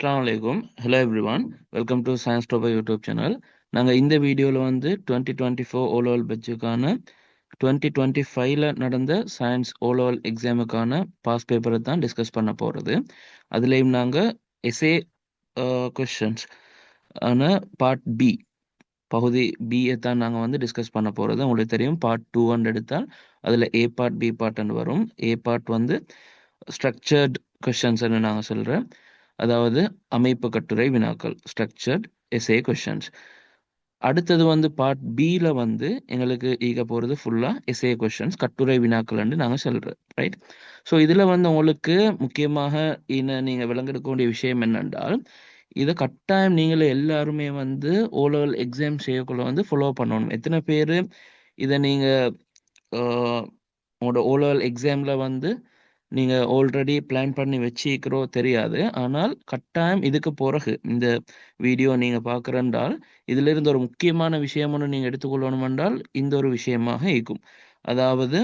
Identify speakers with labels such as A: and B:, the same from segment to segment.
A: Assalamualaikum. Hello everyone. Welcome to Science Toba YouTube channel. நாங்கள் இந்த வீடியோவில் வந்து 2024 ஓலோவல் பெட்சுக்கான 2025ல நடந்த சயின்ஸ் ஓலோவல் எக்ஸாமுக்கான பாஸ் பேப்பரை தான் டிஸ்கஸ் பண்ண போகிறது. அதுலேயும் நாங்கள் எஸ்ஏ கொஷின்ஸ் ஆன பார்ட் பி பகுதி பியை தான் நாங்கள் வந்து டிஸ்கஸ் பண்ண போகிறது. உங்களுக்கு தெரியும் பார்ட் 2 எடுத்தால் அதில் ஏ பார்ட் பி பார்ட்னு வரும். ஏ பார்ட் வந்து ஸ்ட்ரக்சர்ட் கொஷின்ஸ்ன்னு நாங்கள் சொல்கிறேன், அதாவது அமைப்பு கட்டுரை வினாக்கள், ஸ்ட்ரக்சர்ட் எஸ்ஏ கொஷின்ஸ். அடுத்தது வந்து பார்ட் பியில் வந்து எங்களுக்கு ஈக போகிறது ஃபுல்லாக எஸ்ஏ கொஷின்ஸ், கட்டுரை வினாக்கள்னு நாங்கள் சொல்கிறோம், ரைட்? ஸோ இதில் வந்து உங்களுக்கு முக்கியமாக நீங்கள் விளங்கெடுக்க வேண்டிய விஷயம் என்னென்றால், இதை கட்டாயம் நீங்கள் எல்லாருமே வந்து ஓலெவல் எக்ஸாம் செய்யக்குள்ள வந்து ஃபாலோ பண்ணணும். எத்தனை பேர் இதை நீங்கள் உங்களோட ஓலெவல் எக்ஸாமில் வந்து நீங்கள் ஆல்ரெடி பிளான் பண்ணி வச்சிக்கிறோ தெரியாது. ஆனால் கட்டாயம் இதுக்கு பிறகு இந்த வீடியோ நீங்கள் பார்க்குறென்றால் இதிலிருந்து ஒரு முக்கியமான விஷயம் ஒன்று நீங்கள் எடுத்துக்கொள்ளணும் என்றால் இந்த ஒரு விஷயமாக இருக்கும். அதாவது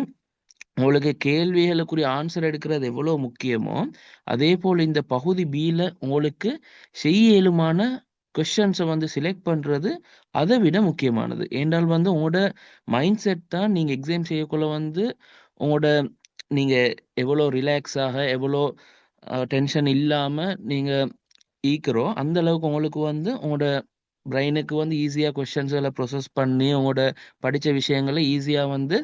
A: உங்களுக்கு கேள்விகளுக்குரிய ஆன்சர் எடுக்கிறது எவ்வளோ முக்கியமோ அதே போல் இந்த பகுதி பியில் உங்களுக்கு செய்ய இயலுமான கொஷின்ஸை வந்து செலக்ட் பண்ணுறது அதை விட முக்கியமானது. ஏன்றால் வந்து உங்களோட மைண்ட் செட் தான் நீங்கள் எக்ஸாம் செய்யக்குள்ள வந்து உங்களோட நீங்கள் எவ்வளோ ரிலாக்ஸாக எவ்வளோ டென்ஷன் இல்லாமல் நீங்கள் ஈக்கிறோ அந்த அளவுக்கு உங்களுக்கு வந்து உங்களோட பிரெயினுக்கு வந்து ஈஸியாக கொஷின்ஸ்களை ப்ரொசஸ் பண்ணி உங்களோட படித்த விஷயங்களை ஈஸியாக வந்து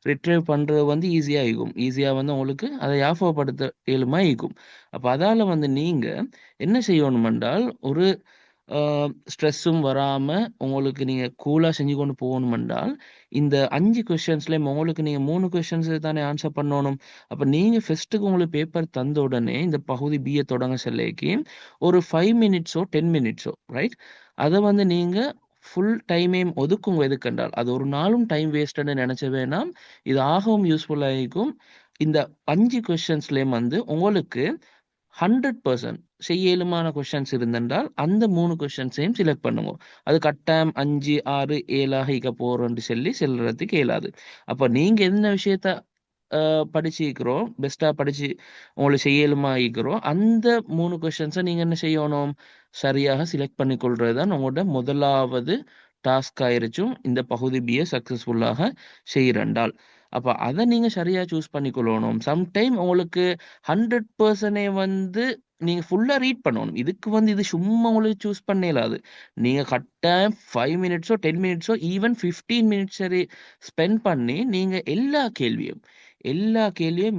A: ரிட்ரைவ் பண்ணுறது வந்து ஈஸியாக இருக்கும். ஈஸியாக வந்து உங்களுக்கு அதை ஞாபகப்படுத்த இயலுமா இருக்கும். அப்போ அதால் வந்து நீங்கள் என்ன செய்யணுமென்றால் ஒரு ஸ்ட்ரெஸ்ஸும் வராமல் உங்களுக்கு நீங்கள் கூலாக செஞ்சு கொண்டு போகணுமென்றால் இந்த 5 கொஷின்ஸ்லேயும் உங்களுக்கு நீங்கள் 3 கொஷின்ஸ் தானே ஆன்சர் பண்ணணும். அப்போ நீங்கள் ஃபஸ்ட்டுக்கு உங்களுக்கு பேப்பர் தந்த உடனே இந்த பகுதி பிஏ தொடங்க செல்லைக்கு ஒரு 5 மினிட்ஸோ 10 மினிட்ஸோ, ரைட், அதை வந்து நீங்கள் ஃபுல் டைமையும் ஒதுக்குங்க. எதுக்கென்றால் அது ஒரு நாளும் டைம் வேஸ்ட்டுன்னு நினச்ச வேணாம், இது ஆகவும் யூஸ்ஃபுல்லாக இருக்கும். இந்த 5 கொஷின்ஸ்லேயும் வந்து உங்களுக்கு 100% செய்ய இயலுமான கொஷின்ஸ் இருந்தென்றால் அந்த 3 கொஷின்ஸையும் செலக்ட் பண்ணுங்க. அது கட்டாயம் 5, 6, 7ஆக ஈக்க போகிறோன்னு சொல்லி செல்றதுக்கு இயலாது. அப்போ நீங்கள் என்ன விஷயத்த படிச்சிக்கிறோம் பெஸ்ட்டாக படித்து உங்களுக்கு செய்ய இயலுமா இருக்கிறோம் அந்த 3 கொஷின்ஸை நீங்கள் என்ன செய்யணும், சரியாக செலக்ட் பண்ணிக்கொள்கிறது தான் உங்களோட முதலாவது டாஸ்க் ஆயிருச்சும் இந்த பகுதி பியை சக்ஸஸ்ஃபுல்லாக செய்கிறண்டால். அப்போ அதை நீங்கள் சரியாக சூஸ் பண்ணிக்கொள்ளணும். சம்டைம் உங்களுக்கு 100% வந்து நீங்கள் ஃபுல்லாக ரீட் பண்ணணும். இதுக்கு வந்து இது சும்மா உங்களுக்கு சூஸ் பண்ண இயலாது. நீங்கள் கட்டாயம் 5 மினிட்ஸோ 10 மினிட்ஸோ ஈவன் 15 மினிட்ஸ் சரி ஸ்பெண்ட் பண்ணி நீங்கள் எல்லா கேள்வியும்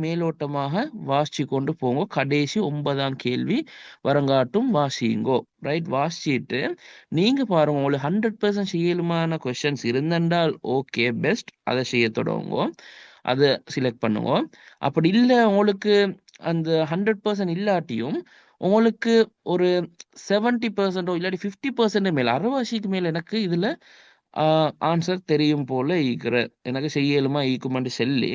A: மேலோட்டமாக வாசிச்சு கொண்டு போங்க. கடைசி 9ஆம் கேள்வி வரங்காட்டும் வாசிங்கோ, ரைட்? வாசிச்சுட்டு நீங்கள் பாருங்க உங்களுக்கு 100% செய்யலுமான கொஷின்ஸ் இருந்தென்றால் ஓகே பெஸ்ட், அதை செய்ய தொடங்குங்க, அதை செலக்ட் பண்ணுங்க. அப்படி இல்லை உங்களுக்கு அந்த 100% இல்லாட்டியும் உங்களுக்கு ஒரு 70% இல்லாட்டி 50% மேலே 60க்கு மேலே எனக்கு இதில் ஆன்சர் தெரியும் போல ஈக்கிற எனக்கு செய்யலுமா ஈக்குமெண்ட் சொல்லி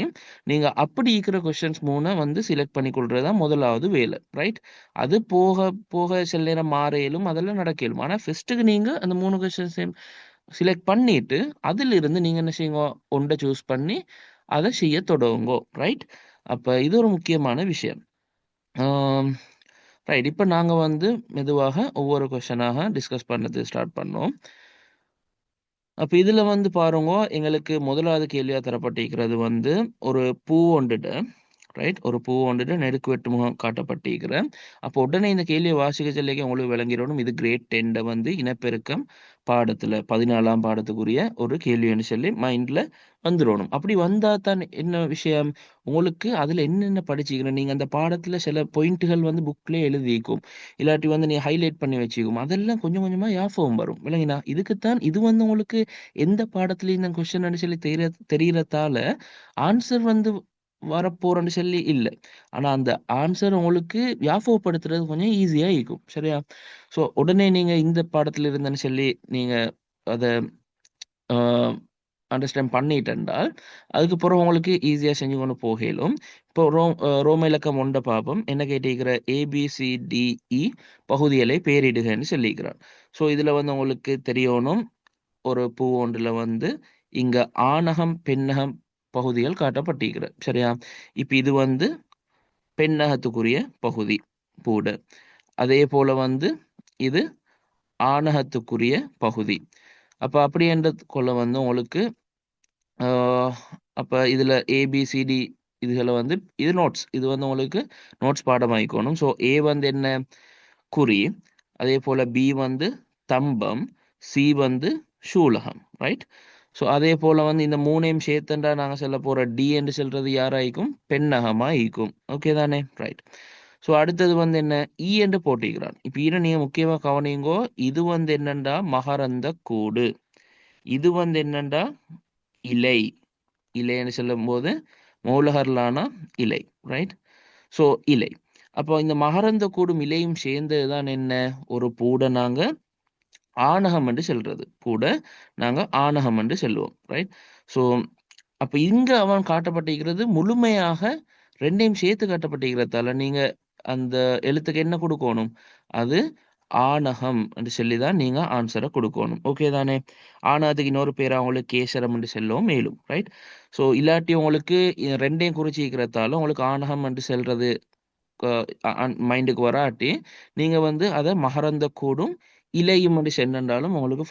A: நீங்கள் அப்படி ஈக்கிற கொஷின்ஸ் வந்து செலக்ட் பண்ணிக்கொள்றது தான் முதலாவது வேலை, ரைட்? அது போக போக சில நேரம் மாறையிலும் அதெல்லாம் நடக்கலும். ஆனால் ஃபஸ்ட்டுக்கு நீங்கள் அந்த 3 கொஷின்ஸையும் செலக்ட் பண்ணிட்டு அதிலிருந்து நீங்கள் என்ன செய்யுங்க, ஒன்றை சூஸ் பண்ணி அதை செய்ய தொடங்குங்கோ, ரைட்? அப்போ இது ஒரு முக்கியமான விஷயம், ரைட்? இப்போ நாங்கள் வந்து மெதுவாக ஒவ்வொரு கொஷனாக டிஸ்கஸ் பண்ணது ஸ்டார்ட் பண்ணோம். அப்போ இதில் வந்து பாருங்க எங்களுக்கு முதலாவது கேள்வியாக தரப்பட்டிருக்கிறது வந்து ஒரு பூ ஒன்றுட்டு, ரைட்? ஒரு பூ ஒன்றுட்டு நெருக்கு வெட்டு முகம் காட்டப்பட்டிருக்கிறேன். அப்போ உடனே இந்த கேள்வியை வாசிக்க சொல்லிக்க உங்களுக்கு விளங்கிடணும் இது கிரேட் 10 வந்து இனப்பெருக்கம் பாடத்தில் 14ஆம் பாடத்துக்குரிய ஒரு கேள்வின்னு சொல்லி மைண்டில் வந்துடணும். அப்படி வந்தால் தான் என்ன விஷயம், உங்களுக்கு அதில் என்னென்ன படிச்சுக்கணும், நீங்கள் அந்த பாடத்தில் சில பாயிண்ட்டுகள் வந்து புக்லேயே எழுதிக்கும், இல்லாட்டி வந்து நீ ஹைலைட் பண்ணி வச்சுக்கும், அதெல்லாம் கொஞ்சம் கொஞ்சமாக ஞாபகம் வரும், விளங்கினா? இதுக்குத்தான் இது வந்து உங்களுக்கு எந்த பாடத்துலையும் இந்த கொஸ்டின் சொல்லி தெரியறதால ஆன்சர் வந்து வரப்போறேன்னு சொல்லி இல்லை. ஆனால் அந்த ஆன்சர் உங்களுக்கு ஞாபகப்படுத்துறது கொஞ்சம் ஈஸியாக இருக்கும், சரியா? ஸோ உடனே நீங்கள் இந்த பாடத்தில் இருந்தேன்னு சொல்லி நீங்கள் அதை அண்டர்ஸ்டாண்ட் பண்ணிட்டென்றால் அதுக்கப்புறம் உங்களுக்கு ஈஸியாக செஞ்சு கொண்டு போகலும். இப்போ ரோம இலக்கம் ஒன்றை பார்ப்போம். என்ன கேட்டிருக்கிற ABCDE பகுதிகளை பேரிடுகன்னு சொல்லிக்கிறான். ஸோ இதில் வந்து உங்களுக்கு தெரியணும் ஒரு பூ ஒன்றில் வந்து இங்கே ஆணகம் பெண்ணகம் பகுதிகள் காட்டப்பட்டிருக்கிறது, சரியா? இப்போ இது வந்து பெண்ணகத்துக்குரிய பகுதி பூட. அதே போல வந்து இது ஆணகத்துக்குரிய பகுதி. அப்ப அப்படி என்ற கொள்ள வந்து உங்களுக்கு அப்ப இதுல ஏபிசிடி இதுகளை வந்து இது நோட்ஸ், இது வந்து உங்களுக்கு நோட்ஸ் பாடமாயிக்கணும். ஸோ ஏ வந்து என்ன, குறி. அதே போல பி வந்து தம்பம், சி வந்து சூலகம், ரைட். ஸோ அதே போல வந்து இந்த மூணையும் சேர்த்துண்டா நாங்கள் சொல்ல போற டி என்று சொல்றது யாராயிக்கும், பெண்ணகமா ஈக்கும். ஓகே தானே, ரைட். ஸோ அடுத்தது வந்து என்ன, இ என்று போட்டிக்கிறான். இப்போ ஈர நீங்க முக்கியமா கவனிங்கோ, இது வந்து என்னண்டா மகரந்த கூடு, இது வந்து என்னண்டா இலை. இலைன்னு சொல்லும்போது மௌலகர்லானா இலை, ரைட். ஸோ இலை. அப்போ இந்த மகரந்த கூடும் இலையும் சேர்ந்தது தான் என்ன, ஒரு பூட நாங்க ஆணகம் என்று சொல்றது, பூட நாங்க ஆணகம் என்று சொல்லுவோம், ரைட். ஸோ அப்ப இங்க அவன் காட்டப்பட்டிருக்கிறது முழுமையாக ரெண்டையும் சேர்த்து காட்டப்பட்டிருக்கிறதால நீங்க அந்த எழுத்துக்கு என்ன கொடுக்கணும், அது ஆணகம் என்று சொல்லிதான் நீங்க ஆன்சரை கொடுக்கணும். ஓகே தானே. ஆணகத்துக்கு இன்னொரு பேர் அவங்களுக்கு கேசரம் என்று செல்லும் மேலும், ரைட். ஸோ இல்லாட்டி உங்களுக்கு ரெண்டையும் குறிச்சிக்கிறதால உங்களுக்கு ஆணகம் என்று செல்றது மைண்டுக்கு வராட்டி நீங்க வந்து அதை மகரந்த கூடும் இலையும் வந்து சென்றாலும் உங்களுக்கு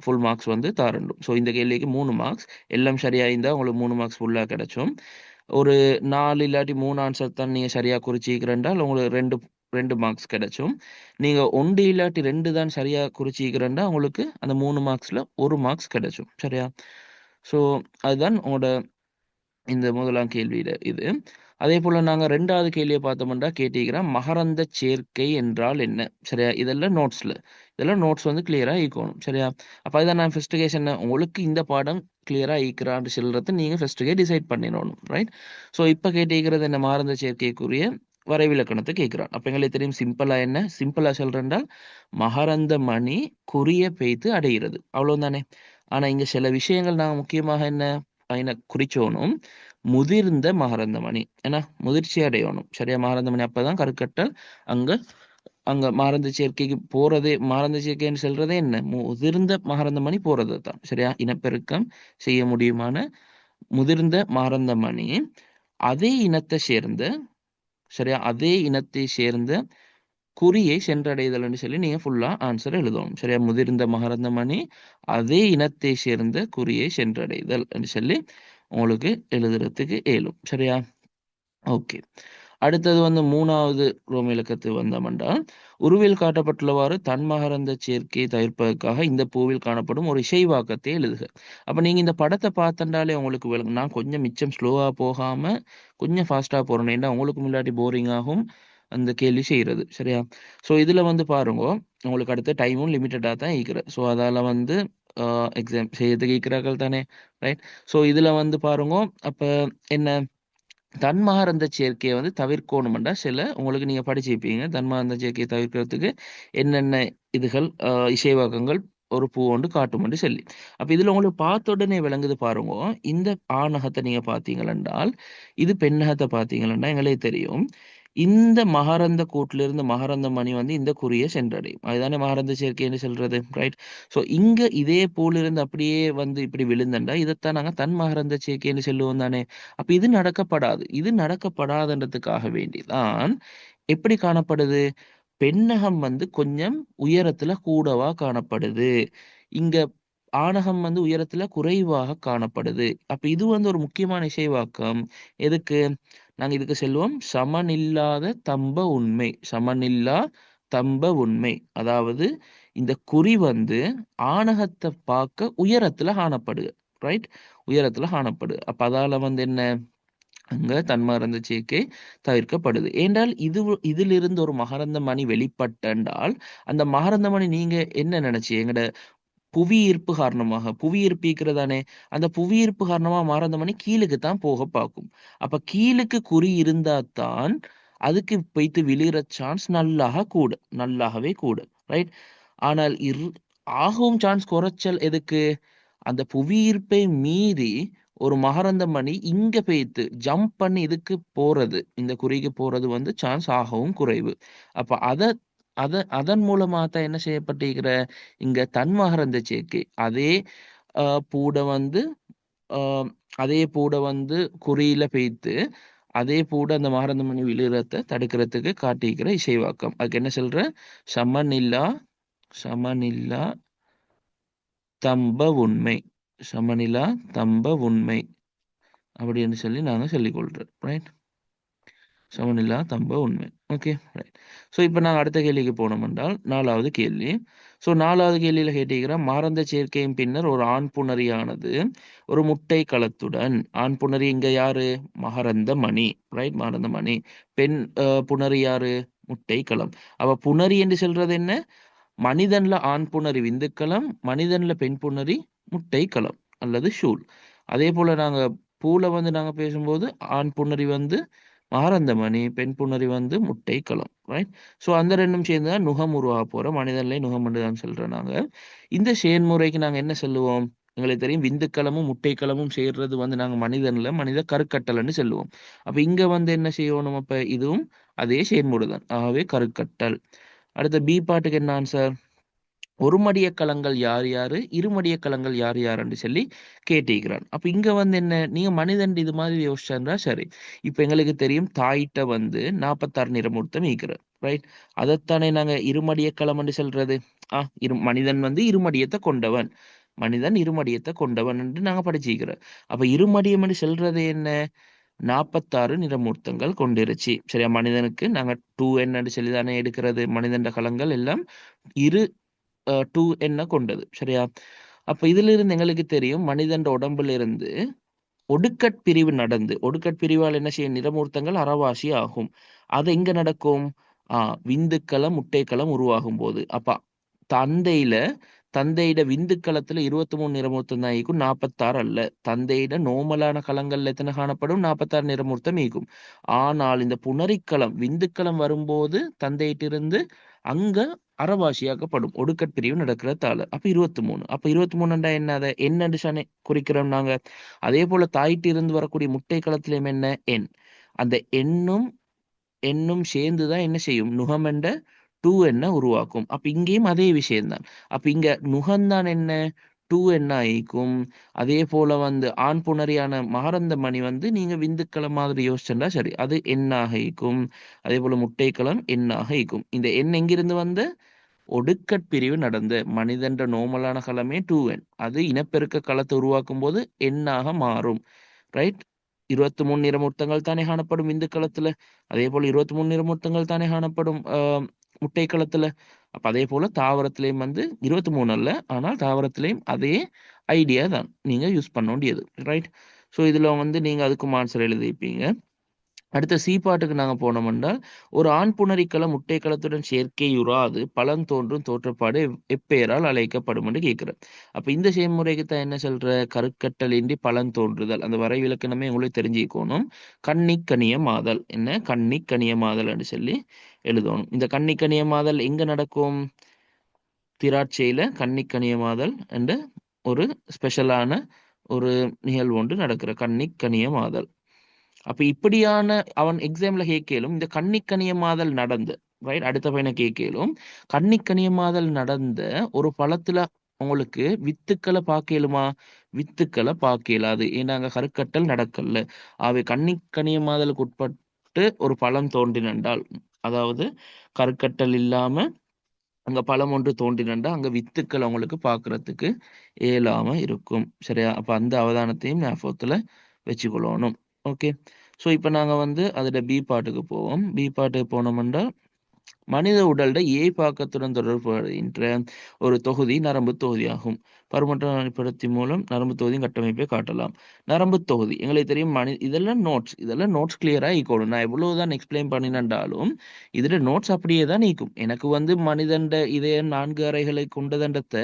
A: ஃபுல் மார்க்ஸ் வந்து தாரண்டும். ஸோ இந்த கேள்விக்கு 3 மார்க்ஸ், எல்லாம் சரியா இருந்தால் உங்களுக்கு 3 மார்க்ஸ் ஃபுல்லாக கிடைச்சும். ஒரு 4 இல்லாட்டி 3 ஆன்சர் தான் நீங்கள் சரியாக குறிச்சிக்கிறண்டால் உங்களுக்கு ரெண்டு ரெண்டு மார்க்ஸ் கிடைச்சும். நீங்கள் 1 இல்லாட்டி 2 தான் சரியாக குறிச்சிக்கிறண்டா உங்களுக்கு அந்த 3 மார்க்ஸில் 1 மார்க்ஸ் கிடைச்சும், சரியா. ஸோ அதுதான் உங்களோட இந்த முதலாம் கேள்வியில இது. அதே போல நாங்க 2வது கேள்வியை பார்த்தோம்னா கேட்டிருக்கிறோம், மகரந்த சேர்க்கை என்றால் என்ன, சரியா. இதெல்லாம் நோட்ஸ் வந்து கிளியரா ஈக்கணும், சரியா. அப்ப இதான் நான் ஃபர்ஸ்ட் கேஸ் என்ன, உங்களுக்கு இந்த பாடம் கிளியரா ஈக்கிறான்னு சொல்றதை நீங்க ஃபர்ஸ்ட் டிசைட் பண்ணிடணும், ரைட். ஸோ இப்ப கேட்டிருக்கிறது என்ன, மகரந்த சேர்க்கைக்குரிய வரைவிலக்கணத்தை கேட்கிறான். அப்ப எங்களுக்கு தெரியும் சிம்பிளா என்ன, சிம்பிளா சொல்றேன்டால் மகரந்த மணி குறிய பெய்து அடைகிறது, அவ்வளவுதானே. ஆனா இங்க சில விஷயங்கள் நாங்க முக்கியமாக என்ன குறிச்சோனும், முதிர்ந்த மகரந்த மணி, ஏன்னா முதிர்ச்சி அடையணும், சரியா. மகரந்த மணி அப்பதான் கருக்கட்டல் அங்க அங்க மகரந்த சேர்க்கைக்கு போறதே, மகரந்த சேர்க்கைன்னு சொல்றதே என்ன, முதிர்ந்த மகரந்த மணி போறது தான், சரியா. இனப்பெருக்கம் செய்ய முடியுமான முதிர்ந்த மகரந்த மணி அதே இனத்தை சேர்ந்த, சரியா, அதே இனத்தை சேர்ந்த குறியை சென்றடைதல்னு சொல்லி நீங்க ஃபுல்லா ஆன்சர் எழுதணும், சரியா. முதிர்ந்த மகரந்த மணி அதே இனத்தை சேர்ந்த குறியை சென்றடைதல் சொல்லி உங்களுக்கு எழுதுறதுக்கு இயலும், சரியா. ஓகே. அடுத்தது வந்து 3வது ரோம இலக்கத்து வந்தோம்னா, உருவில் காட்டப்பட்டுள்ளவாறு தன்மகரந்த சேர்க்கையை தவிர்ப்பதற்காக இந்த பூவில் காணப்படும் ஒரு இசைவாக்கத்தை எழுதுக. அப்ப நீங்க இந்த படத்தை பார்த்தண்டாலே உங்களுக்கு விளங்கும். நான் கொஞ்சம் மிச்சம் ஸ்லோவா போகாம கொஞ்சம் ஃபாஸ்டா போறேன், ஏன்னா உங்களுக்கு முன்னாடி போரிங் ஆகும் அந்த கேள்வி செய்யறது, சரியா. ஸோ இதுல வந்து பாருங்க, உங்களுக்கு அடுத்த டைமும் லிமிட்டடா தான் இருக்கிற. ஸோ அதால வந்து எக்ஸாம் செய்யறதுக்கு இருக்கிறார்கள் தானே, ரைட். ஸோ இதுல வந்து பாருங்க, அப்ப என்ன, தன்மாகரந்த சேர்க்கையை வந்து தவிர்க்கணும்டா சில உங்களுக்கு நீங்க படிச்சிருப்பீங்க, தன்மாகரந்த சேர்க்கையை தவிர்க்கிறதுக்கு என்னென்ன இதுகள் இசைவாக்கங்கள் ஒரு பூ ஒன்று காட்டும் சொல்லி. அப்ப இதுல உங்களுக்கு பார்த்த உடனே விளங்குது பாருங்க, இந்த ஆணகத்தை நீங்க பார்த்தீங்களென்றால் இது பெண்ணகத்தை பார்த்தீங்களா எங்களே தெரியும். இந்த மகரந்த கூட்டிலிருந்து மகரந்த மணி வந்து இந்த குறியை சென்றடையும், அதுதானே மகரந்த சேர்க்கைன்னு சொல்றது, ரைட். ஸோ இங்க இதே பூலிருந்து அப்படியே வந்து இப்படி விழுந்தண்டா இதைத்தான் நாங்க தன் மகரந்த சேர்க்கைன்னு சொல்லுவோம் தானே. அப்ப இது நடக்கப்படாது, இது நடக்கப்படாதுன்றதுக்காக வேண்டிதான் எப்படி காணப்படுது, பெண்ணகம் வந்து கொஞ்சம் உயரத்துல கூடவா காணப்படுது, இங்க ஆணகம் வந்து உயரத்துல குறைவாக காணப்படுது. அப்ப இது வந்து ஒரு முக்கியமான இசைவாக்கம். எதுக்கு நாங்க இதுக்கு செல்வோம், சமனில்லாத தம்ப உண்மை, சமனில்லா தம்ப உண்மை. அதாவது இந்த குறி வந்து ஆணகத்தை பார்க்க உயரத்துல காணப்படுது, ரைட், உயரத்துல காணப்படுது. அப்ப அதால வந்து என்ன, அங்க தன்மகரந்த சேர்க்கை தவிர்க்கப்படுது. ஏண்டால் இதிலிருந்து ஒரு மகரந்த மணி வெளிப்பட்டால் அந்த மகரந்த மணி நீங்க என்ன நினைச்சு எங்கட புவியீர்ப்பு காரணமாக, புவியீர்ப்பு இருக்கிறதானே, அந்த புவியீர்ப்பு காரணமா மகரந்த மணி கீழுக்கு தான் போக பார்க்கும். அப்ப கீழுக்கு குறி இருந்தா தான் அதுக்கு போய்த்து விழுகிற சான்ஸ் நல்லாகவே கூட, ரைட். ஆனால் ஆகவும் சான்ஸ் குறைச்சல் எதுக்கு, அந்த புவியீர்ப்பை மீறி ஒரு மகரந்த மணி இங்க போய்த்து ஜம்ப் பண்ணி இதுக்கு போறது, இந்த குறிக்கு போறது வந்து சான்ஸ் ஆகவும் குறைவு. அப்ப அதன் மூலமா தான் என்ன செய்யப்பட்டிருக்கிற, இங்க தன்மகரந்த சேர்க்கை அதே பூட வந்து அஹ், அதே பூட வந்து குறியில பெய்த்து அதே கூட அந்த மகரந்த மணி விழுகிறத தடுக்கிறதுக்கு காட்டிக்கிற இசைவாக்கம். அதுக்கு என்ன சொல்ற? சமநில்லா சமநில்லா தம்ப உண்மை. சமநிலா தம்ப உண்மை அப்படின்னு சொல்லி நாங்கள் சொல்லிக்கொள்கிறோம். ரைட்? சமநிலா தம்ப உண்மை. Okay, right. ஸோ இப்போ நாங்கள் அடுத்த கேள்விக்கு போனோம் என்றால் 4வது கேள்வி. ஸோ 4வது கேள்வியில் கேட்டிருக்கிற மகரந்த சேர்க்கையின் பின்னர் ஒரு ஆண் புணரியானது ஒரு முட்டை களத்துடன், ஆண் புணரி இங்கே யாரு? மகரந்த மணி. ரைட்? மகரந்த மணி. பெண் புணரி யாரு? முட்டை களம். அப்ப புணரி என்று சொல்றது என்ன? மனிதன்ல ஆண் புணரி விந்துக்களம், மனிதன்ல பெண் புணரி முட்டை களம் அல்லது ஷூல். அதே போல நாங்க பூல வந்து நாங்க பேசும்போது ஆண் புணரி வந்து மகரந்தமணி, பெண் புணரி வந்து முட்டை களம். ரைட்? ஸோ அந்த ரெண்டும் சேர்ந்து தான் நுகம் உருவாக போறோம். மனிதன்ல நுகம் தான் சொல்றோம் நாங்க. இந்த செயல்முறைக்கு நாங்க என்ன சொல்லுவோம்? எங்களுக்கு தெரியும் விந்துக்களமும் முட்டைக்களமும் சேர்றது வந்து நாங்க மனிதன்ல மனித கருக்கட்டல்னு சொல்லுவோம். அப்ப இங்க வந்து என்ன செய்யணும்? அப்ப இதுவும் அதே செயல்முறை தான். ஆகவே கருக்கட்டல். அடுத்த பி பாட்டுக்கு என்ன ஆன்சர்? ஒரு மடிய கலங்கள் யார் யாரு, இருமடிய கலங்கள் யார் யாருன்னு சொல்லி கேட்டிருக்கிறான். அப்ப இங்க வந்து என்ன, நீங்க மனிதன் இது மாதிரி யோசிச்சா சரி. இப்ப எங்களுக்கு தெரியும் தாயிட்ட வந்து 46 நிறமூர்த்தம் ஈக்கிறார். ரைட்? அதைத்தானே நாங்க இருமடிய களம் என்று சொல்றது. மனிதன் வந்து இருமடியத்தை கொண்டவன், மனிதன் இருமடியத்தை கொண்டவன் என்று நாங்க படிச்சிருக்கிறோம். அப்ப இருமடியம் என்று சொல்றது என்ன? 46 நிறமூர்த்தங்கள் கொண்டிருச்சு. சரியா? மனிதனுக்கு நாங்க 2n என்று சொல்லி தானே எடுக்கிறது. மனிதன் களங்கள் எல்லாம் இரு 2n கொண்டது. சரியா? அப்ப இதிலிருந்து எங்களுக்கு தெரியும் மனிதன் உடம்புல இருந்து ஒடுக்கட் நடந்து, ஒடுக்கட் பிரிவால் என்ன செய்யும்? நிறமூர்த்தங்கள் அறவாசி ஆகும். அது எங்க நடக்கும்? விந்துக்களம் முட்டைக்களம் உருவாகும் போது. அப்ப தந்தையில தந்தையிட விந்துக்களத்துல 23 நிறமூர்த்தம் தான் ஈக்கும், 46 அல்ல. தந்தையிட நோமலான களங்கள்ல எத்தனை காணப்படும்? 46 நிறமூர்த்தம் ஈக்கும். ஆனால் இந்த புணரிக்களம் விந்துக்களம் வரும்போது தந்தையிட்டிருந்து அங்க அறவாசியாக்கப்படும். ஒடுக்கட் பிரிவு நடக்கிறதால. அப்ப 23. அப்ப 23 என்ன? அதை என்னன்னு குறிக்கிறோம் நாங்க. அதே போல தாயிட்டு இருந்து வரக்கூடிய முட்டை களத்திலும் என்ன? எண். அந்த எண்ணும் சேர்ந்துதான் என்ன செய்யும்? நுகமென்ற 2n உருவாக்கும். அப்ப இங்கேயும் அதே விஷயம்தான். அப்ப இங்க நுகம்தான் என்ன? 2n ஆயிக்கும். அதே போல வந்து ஆண் புணரியான மகரந்த மணி வந்து நீங்க விந்துக்களம் மாதிரி யோசிச்சா சரி, அது எண்ணாக ஈக்கும். அதே போல முட்டைக்களம் எண்ணாக ஈக்கும். இந்த எண் எங்கிருந்து வந்து ஒடுக்கட் பிரிவு நடந்த மனிதன்ற நோமலான களமே 2n. அது இனப்பெருக்க களத்தை உருவாக்கும் போது எண்ணாக மாறும். ரைட்? 23 நிறமூர்த்தங்கள் தானே காணப்படும் விந்து களத்துல. அதே போல 23 நிறமூர்த்தங்கள் தானே காணப்படும் முட்டை களத்துல. அப்ப அதே போல தாவரத்திலையும் வந்து 23 அல்ல, ஆனால் தாவரத்திலையும் அதே ஐடியா தான் நீங்க யூஸ் பண்ண வேண்டியது. ரைட்? ஸோ இதுல வந்து நீங்க அதுக்கும் ஆன்சர் எழுதிப்பீங்க. அடுத்த சி பாட்டுக்கு நாங்க போனோம் என்றால், ஒரு ஆண் புணரிக்களம் முட்டைக்களத்துடன் சேர்க்கையுறாது பலன் தோன்றும் தோற்றப்பாடு எப்பெயரால் அழைக்கப்படும் என்று கேட்கிறேன். அப்ப இந்த செயல்முறைக்கு தான் என்ன சொல்ற? கருக்கட்டலின்றி பலன் தோன்றுதல். அந்த வரைவிலக்கணமே உங்களுக்கு தெரிஞ்சுக்கணும். கன்னிக்கனியமாதல். என்ன? கன்னிக்கனியமாதல் என்று சொல்லி எழுதணும். இந்த கன்னிக்கனியமாதல் எங்க நடக்கும்? திராட்சையில கன்னிக்கனியமாதல் என்ற ஒரு ஸ்பெஷலான ஒரு நிகழ்வு ஒன்று நடக்கிற கன்னிக்கனியமாதல். அப்ப இப்படியான அவன் எக்ஸாம்ல கேட்கலும் இந்த கன்னிக்கனியமாதல் நடந்த, ரைட்? அடுத்த பையனை கேட்கலும் கன்னிக்கனியமாதல் நடந்த ஒரு பழத்துல உங்களுக்கு வித்துக்களை பார்க்கலுமா? வித்துக்களை பார்க்க இயலாது. ஏன்னா அங்க கருக்கட்டல் நடக்கல. அவை கன்னிக்கனியமாதலுக்கு உட்பட்டு ஒரு பழம் தோன்றினண்டால், அதாவது கருக்கட்டல் இல்லாம அங்க பழம் ஒன்று தோன்றினண்டா அங்க வித்துக்கள் அவங்களுக்கு பார்க்கறதுக்கு இயலாம இருக்கும். சரியா? அப்ப அந்த அவதானத்தையும் ஞாபகத்துல வச்சுக்கொள்ளணும். ஓகே. ஸோ இப்போ நாங்க வந்து அதோட பி பாட்டுக்கு போவோம். பி பாட்டுக்கு போனோம்னா மனித உடல்ல ஏ பாக்கத்துடன் தொடர்புகின்ற ஒரு தொகுதி நரம்பு தொகுதியாகும். பருமற்ற அடிப்படத்தின் மூலம் நரம்பு தொகுதியின் கட்டமைப்பை காட்டலாம். நரம்பு தொகுதி எங்களுக்கு தெரியும். இதெல்லாம் நோட்ஸ் கிளியரா ஈக்கணும். நான் எவ்வளவுதான் எக்ஸ்பிளைன் பண்ணினாலும் இதுல நோட்ஸ் அப்படியே தான் நீக்கும். எனக்கு வந்து மனிதண்ட இதய 4 அறைகளை கொண்டதண்டத்தை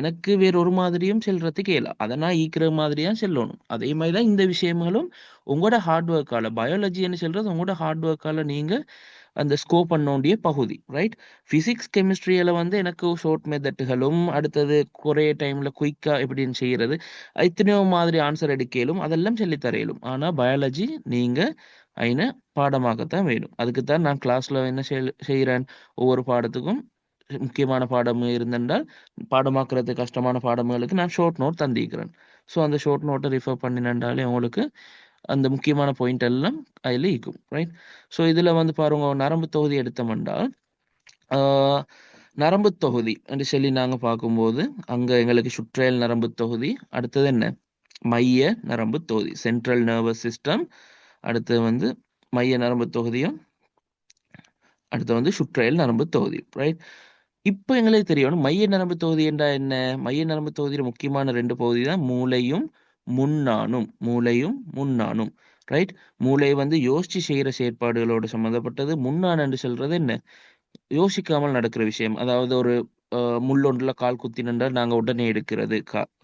A: எனக்கு வேறொரு மாதிரியும் செல்றதுக்கு இயலும். அதை நான் ஈக்கிற மாதிரியா செல்லணும். அதே மாதிரி தான் இந்த விஷயங்களும் உங்களோட ஹார்ட் ஒர்க்கால பயாலஜின்னு சொல்றது உங்களோட ஹார்ட் ஒர்க்கால நீங்க அந்த ஸ்கோப் பண்ண வேண்டிய பகுதி. ரைட்? பிசிக்ஸ் கெமிஸ்ட்ரியில வந்து எனக்கு ஷார்ட் மெத்தட்டுகளும் அடுத்தது குறைய டைம்ல குயிக்கா எப்படின்னு செய்யறது எத்தனையோ மாதிரி ஆன்சர் எடுக்கலும் அதெல்லாம் சொல்லித்தரையிலும். ஆனா பயாலஜி நீங்க ஐன பாடமாகத்தான் வேணும். அதுக்குத்தான் நான் கிளாஸ்ல என்ன செய்கிறேன்? ஒவ்வொரு பாடத்துக்கும் முக்கியமான பாடம் இருந்தென்றால் பாடமாக்குறது கஷ்டமான பாடங்களுக்கு நான் ஷார்ட் நோட் தந்திக்கிறேன். ஸோ அந்த ஷார்ட் நோட்டை ரிஃபர் பண்ணினண்டாலே உங்களுக்கு அந்த முக்கியமான பாயிண்ட் எல்லாம் அதில் இருக்கும், ரைட்? ஸோ இதில் வந்து பாருங்க, நரம்பு தொகுதி எடுத்தோம்னால் நரம்பு தொகுதி என்று சொல்லி நாங்கள் பார்க்கும்போது அங்கே எங்களுக்கு சுற்றேல் நரம்பு தொகுதி, அடுத்தது என்ன, மைய நரம்பு தொகுதி, சென்ட்ரல் நர்வஸ் சிஸ்டம், அடுத்தது வந்து மைய நரம்பு தொகுதியும், அடுத்து வந்து சுற்றேல் நரம்பு தொகுதி, ரைட்? இப்போ எங்களுக்கு தெரியணும் மைய நரம்பு தொகுதி என்றால் என்ன. மைய நரம்பு தொகுதியில் முக்கியமான ரெண்டு பகுதி தான் மூளையும் முன்னானும், மூளையும் முன்னானும், ரைட்? மூளை வந்து யோசிச்சு செய்கிற செயற்பாடுகளோடு சம்மந்தப்பட்டது. முன்னான் என்று சொல்றது என்ன, யோசிக்காமல் நடக்கிற விஷயம். அதாவது ஒரு முள்ளொன்றில் கால் குத்தி நின்றால் நாங்கள் உடனே எடுக்கிறது,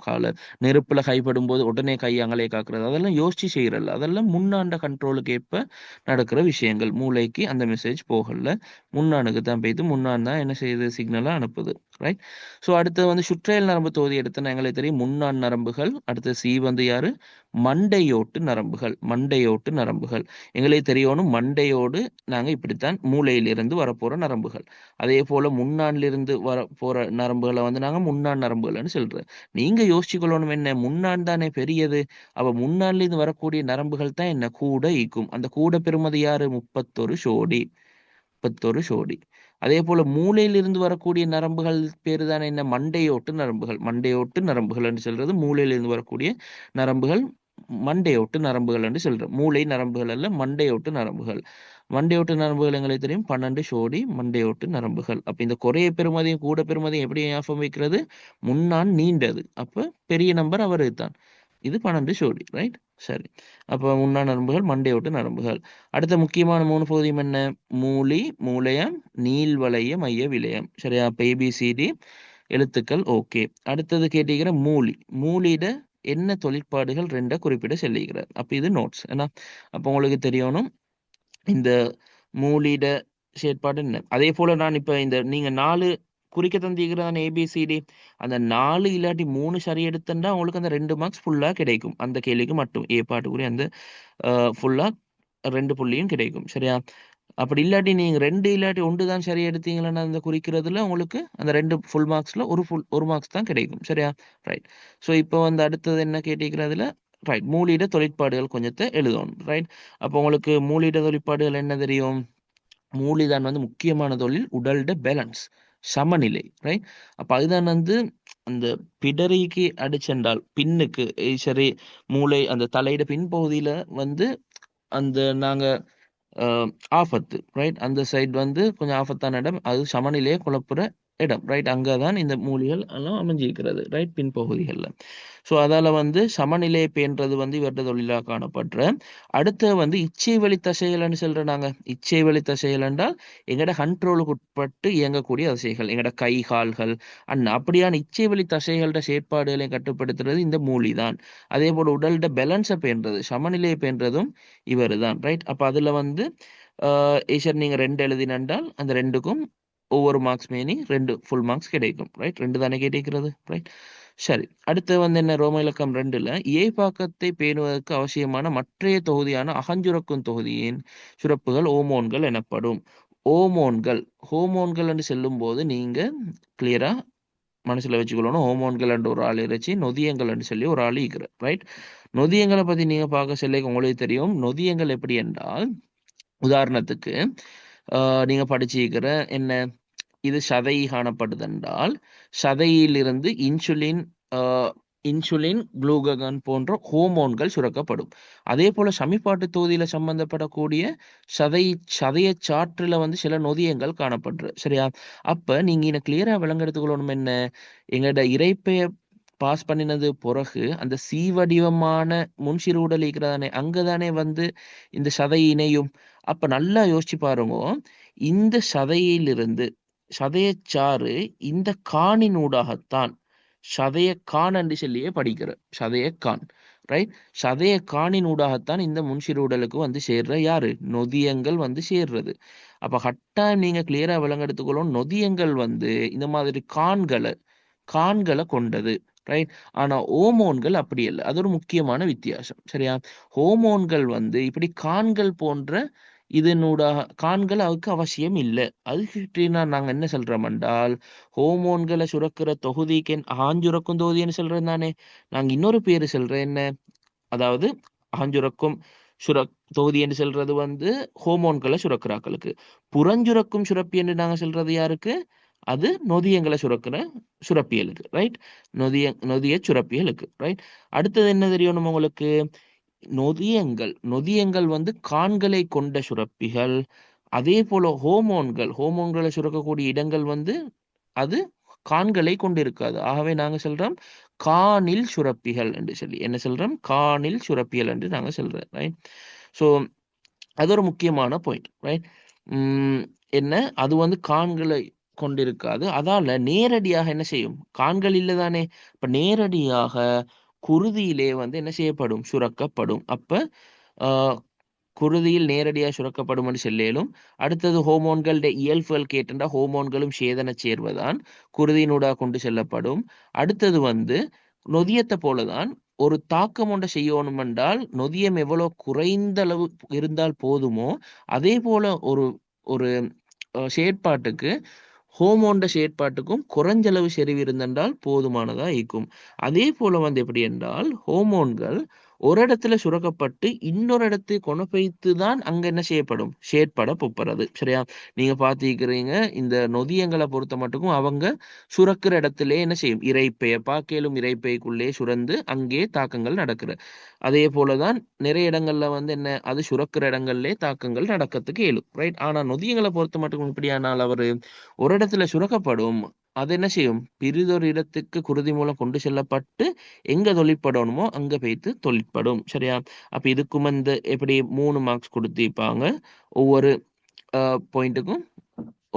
A: காலை நெருப்பில் கைப்படும் போது உடனே கை அங்கலே காக்குறது, அதெல்லாம் யோசிச்சு செய்கிறல்ல, அதெல்லாம் முன்னாண்ட கண்ட்ரோலுக்கு ஏற்ப நடக்கிற விஷயங்கள். மூளைக்கு அந்த மெசேஜ் போகல, முன்னானுக்கு தான் போய்த்து, முன்னான் தான் என்ன செய்யுது, சிக்னலாக அனுப்புது, ரைட்? ஸோ அடுத்து வந்து சுற்றேல் நரம்பு தொகுதி எடுத்தோன்னா எங்களுக்கு தெரியும் முன்னான் நரம்புகள். அடுத்து சி வந்து யாரு, மண்டையோட்டு நரம்புகள். மண்டையோட்டு நரம்புகள் எங்களுக்கு தெரியணும், மண்டையோடு நாங்கள் இப்படித்தான் மூளையிலிருந்து வரப்போகிற நரம்புகள். அதே போல் முன்னான்லிருந்து வர போகிற நரம்புகளை வந்து நாங்கள் முன்னான் நரம்புகள்னு சொல்கிறோம். நீங்கள் யோசிச்சுக்கொள்ளணும், என்ன முன்னான் தானே பெரியது, அப்போ முன்னான்லேருந்து வரக்கூடிய நரம்புகள் தான் என்ன கூட ஈக்கும். அந்த கூட பெறுமதி யாரு, 31 சோடி, 31 சோடி. அதே போல மூளையிலிருந்து வரக்கூடிய நரம்புகள் பேரு தானே என்ன, மண்டையோட்டு நரம்புகள். மண்டையோட்டு நரம்புகள் என்று சொல்றது மூளையிலிருந்து வரக்கூடிய நரம்புகள், மண்டையோட்டு நரம்புகள் என்று சொல்றோம். மூளை நரம்புகள் அல்ல, மண்டையோட்டு நரம்புகள். மண்டையோட்டு நரம்புகள் எங்களுக்கு தெரியும் 12 சோடி மண்டையோட்டு நரம்புகள். அப்ப இந்த குறைய பெறுமதியும் கூட பெறுமதியும் எப்படி ஞாபகம் வைக்கிறது, முன்னான் நீண்டது, அப்ப பெரிய நம்பர் அவருக்கு தான், இது 12 சோடி, ரைட்? சரி, அப்போ முன்னா நரம்புகள், மண்டையோட்டு நரம்புகள். அடுத்த முக்கியமான 3 பகுதியும் என்ன, மூளி, மூளையம், நீள்வளைய மைய விளையம். சரியா? அப்ப ஏபிசிடி எழுத்துக்கள் ஓகே. அடுத்தது கேட்டீங்கிற மூளி, மூளியிட என்ன தொழிற்பாடுகள் ரெண்ட குறிப்பிட சொல்லிக்கிறார். அப்ப இது நோட்ஸ் ஏன்னா, அப்போ உங்களுக்கு தெரியணும் இந்த மூளியிட செயற்பாடு என்ன. அதே போல நான் இப்ப இந்த நீங்க 4 குறிக்க தந்திருக்கிறான் ஏபிசிடி, அந்த 4 இல்லாட்டி 3 சரி எடுத்தா உங்களுக்கு அந்த 2 மார்க்ஸ் ஃபுல்லா கிடைக்கும். அந்த கேள்விக்கு மட்டும் ஏ பாட்டுக்குரிய அந்த ஃபுல்லா 2 புள்ளியும் கிடைக்கும். சரியா? அப்படி இல்லாட்டி நீங்க 2 இல்லாட்டி 1 தான் சரி எடுத்தீங்கன்னா அந்த குறிக்கிறதுல உங்களுக்கு அந்த 2 ஃபுல் மார்க்ஸ்ல ஒரு மார்க்ஸ் தான் கிடைக்கும். சரியா? ரைட். ஸோ இப்போ வந்து அடுத்தது என்ன கேட்டிருக்கிறதுல, ரைட், மூலியிட தொழிற்பாடுகள் கொஞ்சத்தை எழுதணும், ரைட்? அப்போ உங்களுக்கு மூலியிட தொழிற்பாடுகள் என்ன தெரியும், மூலிதான் வந்து முக்கியமான தொழில் உடல்ட பேலன்ஸ், சமநிலை, ரைட்? அப்ப அதுதான் வந்து அந்த பிடரிக்கு அடிச்சென்றால் பின்னுக்கு சரி, மூளை அந்த தலையிட பின்பகுதியில வந்து அந்த நாங்க ஆபத்து, ரைட்? அந்த சைடு வந்து கொஞ்சம் ஆபத்தான இடம், அது சமநிலையை குழப்புற இடம், ரைட்? அங்கே தான் இந்த மூலிகள் எல்லாம் அமைஞ்சிருக்கிறது, ரைட், பின்பகுதிகளில். ஸோ அதால் வந்து சமநிலையை பேன்றது வந்து இவர்கிட்ட தொழிலாக காணப்படுற. அடுத்து வந்து இச்சை வழி தசைகள்னு சொல்கிற நாங்கள். இச்சை வழி தசைகள் என்றால் எங்களோட கண்ட்ரோலுக்கு உட்பட்டு இயங்கக்கூடிய தசைகள், எங்களோட கை கால்கள் அப்படியான இச்சை வழி தசைகளோட செயற்பாடுகளை கட்டுப்படுத்துறது இந்த மூலி தான். அதே போல் உடல்ட பேலன்ஸை பேன்றது, சமநிலையை பேன்றதும் இவர் தான், ரைட்? அப்போ அதில் வந்து ஈஸ்வர் நீங்கள் 2 எழுதினால் அந்த 2க்கும் ஒவ்வொரு மார்க்ஸ் மேனி 2 ஃபுல் மார்க்ஸ் கிடைக்கும், ரைட்? 2 தானே கேட்டிருக்கிறது, ரைட்? சரி, அடுத்து வந்து என்ன, ரோம இலக்கம் 2ல் ஏபாக்கத்தை பேணுவதற்கு அவசியமான மற்றைய தொகுதியான அகஞ்சுரக்கும் தொகுதியின் சுரப்புகள் ஓமோன்கள் எனப்படும். ஓமோன்கள், ஹோமோன்கள் என்று செல்லும் போது நீங்க கிளியரா மனசுல வச்சுக்கொள்ளணும், ஹோமோன்கள் என்று ஒரு ஆள் இறைச்சி, நொதியங்கள் என்று சொல்லி ஒரு ஆள் இருக்கிற, ரைட்? நொதியங்களை பத்தி நீங்க பார்க்க சொல்ல உங்களுக்கு தெரியும். நொதியங்கள் எப்படி என்றால், உதாரணத்துக்கு நீங்க படிச்சிருக்கிற என்ன, இது சதை காணப்படுதென்றால் சதையிலிருந்து இன்சுலின் குளூககன் போன்ற ஹோமோன்கள் சுரக்கப்படும். அதே போல சமிபாட்டு தொகுதியில சம்பந்தப்படக்கூடிய சதைய சாற்றுல வந்து சில நொதியங்கள் காணப்படுற. சரியா? அப்ப நீங்க என்ன கிளியரா விளங்கெடுத்துக்கொள்ளணும், என்ன, எங்களோட இறைப்பைய பாஸ் பண்ணினது பிறகு அந்த சி வடிவமான முன்சிறுவுடல் இருக்கிறதானே, அங்கதானே வந்து இந்த சதை இணையும். அப்ப நல்லா யோசிச்சு பாருங்க, இந்த சதையிலிருந்து சதையச்சாறு இந்த காணின் ஊடாகத்தான், சதைய கான் என்று சொல்லியே படிக்கிற, சதைய கான், ரைட்? சதைய காணின் ஊடாகத்தான் இந்த முன்சிறுவுடலுக்கு வந்து சேர்ற யாரு, நொதியங்கள் வந்து சேர்றது. அப்ப கட்டாயம் நீங்க கிளியரா விளங்கெடுத்துக்கொள்ளும், நொதியங்கள் வந்து இந்த மாதிரி கான்களை கொண்டது, ரைட்? ஆனா ஓமோன்கள் அப்படி இல்லை, அது ஒரு முக்கியமான வித்தியாசம். சரியா? ஹோமோன்கள் வந்து இப்படி கான்கள் போன்ற இதனூடாக, கான்கள் அதுக்கு அவசியம் இல்லை. அதுக்கு நாங்க என்ன சொல்றோம் என்றால், ஹோமோன்களை சுரக்கிற தொகுதிக்கு ஆஞ்சுரக்கும் தொகுதின்னு சொல்றேன் தானே, நாங்க இன்னொரு பேரு சொல்றேன், என்ன, அதாவது அகஞ்சுரக்கும் தொகுதி என்று சொல்றது வந்து ஹோமோன்களை சுரக்கிறாக்களுக்கு. புறஞ்சுரக்கும் சுரப்பி என்று நாங்க சொல்றது யாருக்கு? அது நொதியங்களை சுரக்கிற சுரப்பியலுக்கு, ரைட்? நொதிய சுரப்பியலுக்கு, ரைட்? அடுத்தது என்ன தெரியணும் உங்களுக்கு? நொதியங்கள் வந்து கான்களை கொண்ட சுரப்பிகள். அதே போல ஹோமோன்களை சுரக்கக்கூடிய இடங்கள் வந்து அது கான்களை கொண்டிருக்காது. ஆகவே நாங்க சொல்றோம் காணில் சுரப்பிகள் என்று சொல்லி. என்ன சொல்றோம்? காணில் சுரப்பிகள் என்று நாங்க சொல்றோம், ரைட்? ஸோ அது ஒரு முக்கியமான பாயிண்ட், ரைட்? என்ன, அது வந்து கான்களை கொண்டிருக்காது. அதால நேரடியாக என்ன செய்யும்? கான்கள் இல்லை தானே. இப்ப நேரடியாக குருதியிலே வந்து என்ன செய்யப்படும்? சுரக்கப்படும். அப்ப ஆஹ் குருதியில் நேரடியாக சுரக்கப்படும் என்று சொல்லேலும். அடுத்தது ஹோமோன்களுடைய இயல்புகள் கேட்டா ஹோமோன்களும் சேதன சேர்வதான் குருதியினூடாக கொண்டு செல்லப்படும். அடுத்தது வந்து நொதியத்தை போலதான் ஒரு தாக்கம் ஒன்றை செய்யணும் என்றால் நொதியம் எவ்வளவு குறைந்த அளவு இருந்தால் போதுமோ அதே போல ஒரு ஒரு செயற்பாட்டுக்கு ஹோமோண்ட செயற்பாட்டுக்கும் குறைஞ்சளவு செறிவு இருந்தென்றால் போதுமானதா இருக்கும். அதே போல வந்து எப்படி என்றால் ஹோமோன்கள் ஒரு இடத்துல சுரக்கப்பட்டு இன்னொரு இடத்தை கொணப்பைத்து தான் அங்க என்ன செய்யப்படும்? செயற்பட போறது. சரியா? நீங்க பார்த்திருக்கிறீங்க இந்த நொதியங்களை பொறுத்த மட்டுக்கும் அவங்க சுரக்கிற இடத்திலே என்ன செய்யும்? இரைப்பைய பாக்கேலும் இரைப்பைக்குள்ளே சுரந்து அங்கே தாக்கங்கள் நடக்கிற. அதே போலதான் நிறைய இடங்கள்ல வந்து என்ன, அது சுரக்கிற இடங்கள்லே தாக்கங்கள் நடக்கிறதுக்கு இயலும், ரைட்? ஆனா நொதியங்களை பொறுத்த மட்டும் இப்படியானால் அவரு ஒரு இடத்துல சுரக்கப்படும். அது என்ன செய்யும்? பிறிதொரு இடத்துக்கு குருதி மூலம் கொண்டு செல்லப்பட்டு எங்க தொழிற்படணுமோ அங்க போய்த்து தொழிற்படும். சரியா? அப்ப இதுக்கும் வந்து எப்படி 3 மார்க்ஸ் கொடுத்திருப்பாங்க. ஒவ்வொரு பாயிண்ட்டுக்கும்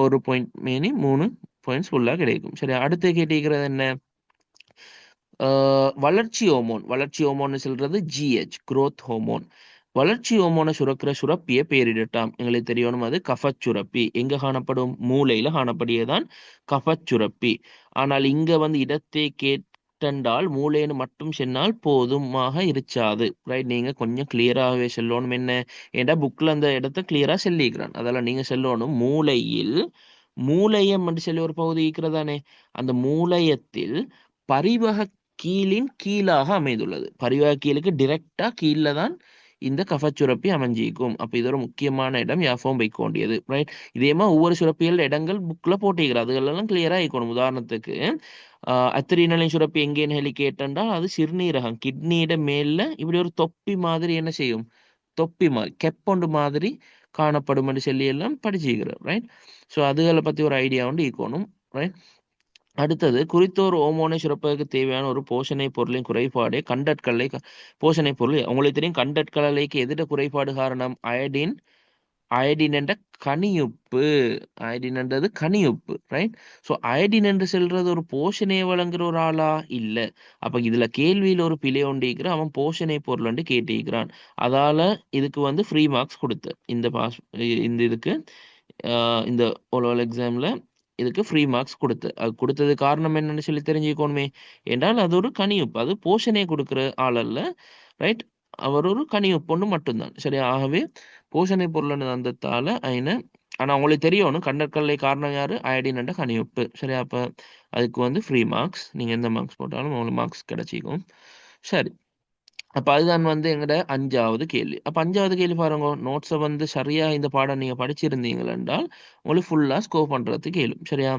A: ஒரு பாயிண்ட் மீனி 3 பாயிண்ட்ஸ் ஃபுல்லா கிடைக்கும். சரியா? அடுத்து கேட்டிருக்கிறது என்ன? வளர்ச்சி ஹோமோன் சொல்றது GH, growth ஹோமோன். வளர்ச்சி ஹோமோனை சுரக்கிற சுரப்பிய பேரிடட்டாம். எங்களுக்கு தெரியணும், அது கஃபச்சுரப்பி. எங்க காணப்படும்? மூளையில காணப்படியதான் கஃபச்சுரப்பி. ஆனால் இங்க வந்து இடத்தை கேட்டண்டால் மூளைன்னு மட்டும் சொன்னால் போதுமாக இருச்சாது, ரைட்? நீங்க கொஞ்சம் கிளியராகவே சொல்லணும். என்ன ஏண்டா புக்ல அந்த இடத்தை கிளியரா சொல்லிக்கிறான். அதெல்லாம் நீங்க சொல்லணும். மூளையம் என்று சொல்லி ஒரு பகுதி இருக்கிறதானே, அந்த மூளையத்தில் பரிவக கீழின் கீழாக அமைந்துள்ளது. பரிவக கீழுக்கு டிரெக்டா கீழே தான் இந்த கஃபச்சுரப்பி அமைஞ்சிக்கும். அப்ப இது ஒரு முக்கியமான இடம், யாஃபோம் வைக்கோண்டியது, ரைட்? இதேமா ஒவ்வொரு சுரப்பியல் இடங்கள் புக்ல போட்டிருக்கிறது, அதுகளெல்லாம் கிளியரா இருக்கணும். உதாரணத்துக்கு அத்திரினலின் சுரப்பி எங்கேன்னு சொல்லி கேட்டால் அது சிறுநீரகம் கிட்னியிட மேல இப்படி ஒரு தொப்பி மாதிரி என்ன செய்யும்? தொப்பி மாதிரி கெப்பொண்டு மாதிரி காணப்படும் என்று சொல்லி எல்லாம் படிச்சுக்கிறோம், ரைட்? ஸோ அதுகளை பத்தி ஒரு ஐடியா உண்டு ஈக்கணும், ரைட்? அடுத்தது குறித்தோர் ஓமோனை சுரப்பதற்கு தேவையான ஒரு போஷணை பொருளின் குறைபாடு கண்டற்கலை. போஷணை பொருள் உங்களுக்கு தெரியும். கண்டற்கலைக்கு எதிர குறைபாடு காரணம் அயடின். அயடின் என்ற கனியுப்பு. அயடின் என்றது கனியுப்பு, ரைட்? ஸோ அயடின் என்று சொல்றது ஒரு போஷணையை வழங்குற ஒரு ஆளா? இல்ல. அப்ப இதுல கேள்வியில் ஒரு பிழை ஒண்டிருக்கிறான். அவன் போஷணை பொருள் என்று கேட்டிருக்கிறான். அதால இதுக்கு வந்து ஃப்ரீ மார்க்ஸ் கொடுத்து இந்த இதுக்கு இந்த ஓவரால் எக்ஸாம்ல இதுக்கு ஃப்ரீ மார்க்ஸ் கொடுத்தது காரணம் என்னன்னு சொல்லி தெரிஞ்சுக்கணுமே. என்றால் அது ஒரு கனியுப்பு, அது போஷணையை கொடுக்குற ஆள் அல்ல, ரைட்? அவர் ஒரு கனியுப்பொண்ணு மட்டும்தான். சரி, ஆகவே போஷணை பொருள் அந்தத்தால ஐன. ஆனா உங்களுக்கு தெரியணும் கண்டற்கல்லை காரணம் யாரு? அயடின் என்ற கனியுப்பு. சரி, அப்ப அதுக்கு வந்து ஃப்ரீ மார்க்ஸ். நீங்க எந்த மார்க்ஸ் போட்டாலும் உங்களுக்கு மார்க்ஸ் கிடைச்சிக்கும். சரி, அப்ப அதுதான் வந்து எங்கட 5வது கேள்வி. அப்ப 5வது கேள்வி பாருங்க. நோட்ஸை வந்து சரியா இந்த பாடம் நீங்க படிச்சிருந்தீங்கள் என்றால் உங்களுக்கு ஃபுல்லா ஸ்கோர் பண்றதுக்கு கேள்வி. சரியா?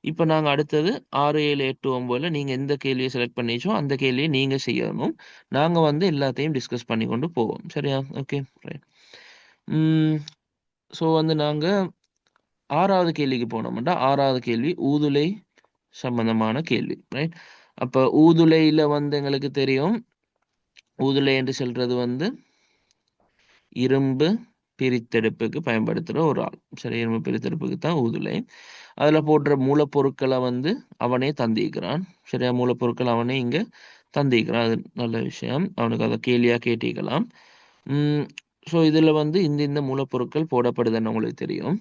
A: இப்ப நாங்க அடுத்தது 6, 7, 8, 9ல நீங்க எந்த கேள்வியை செலக்ட் பண்ணிச்சோ அந்த கேள்வியை நீங்க செய்யணும். நாங்க வந்து எல்லாத்தையும் டிஸ்கஸ் பண்ணி கொண்டு போவோம். சரியா? Okay, right. ஸோ வந்து நாங்க 6வது கேள்விக்கு போனோம்டா. 6வது கேள்வி ஊதுலை சம்பந்தமான கேள்வி, ரைட்? அப்ப ஊதுலையில வந்து எங்களுக்கு தெரியும், ஊதுலை என்று சொல்றது வந்து இரும்பு பிரித்தெடுப்புக்கு பயன்படுத்துகிற ஒரு ஆள். சரி, இரும்பு பிரித்தெடுப்புக்கு தான் ஊதுலை. அதில் போடுற மூலப்பொருட்களை வந்து அவனே தந்திக்கிறான். சரியா? மூலப்பொருட்கள் அவனே இங்கே தந்திக்கிறான். அது நல்ல விஷயம். அவனுக்கு அதை கேள்வியாக கேட்டிக்கலாம். ஸோ இதில் வந்து இந்த மூலப்பொருட்கள் போடப்படுதுன்னு உங்களுக்கு தெரியும்.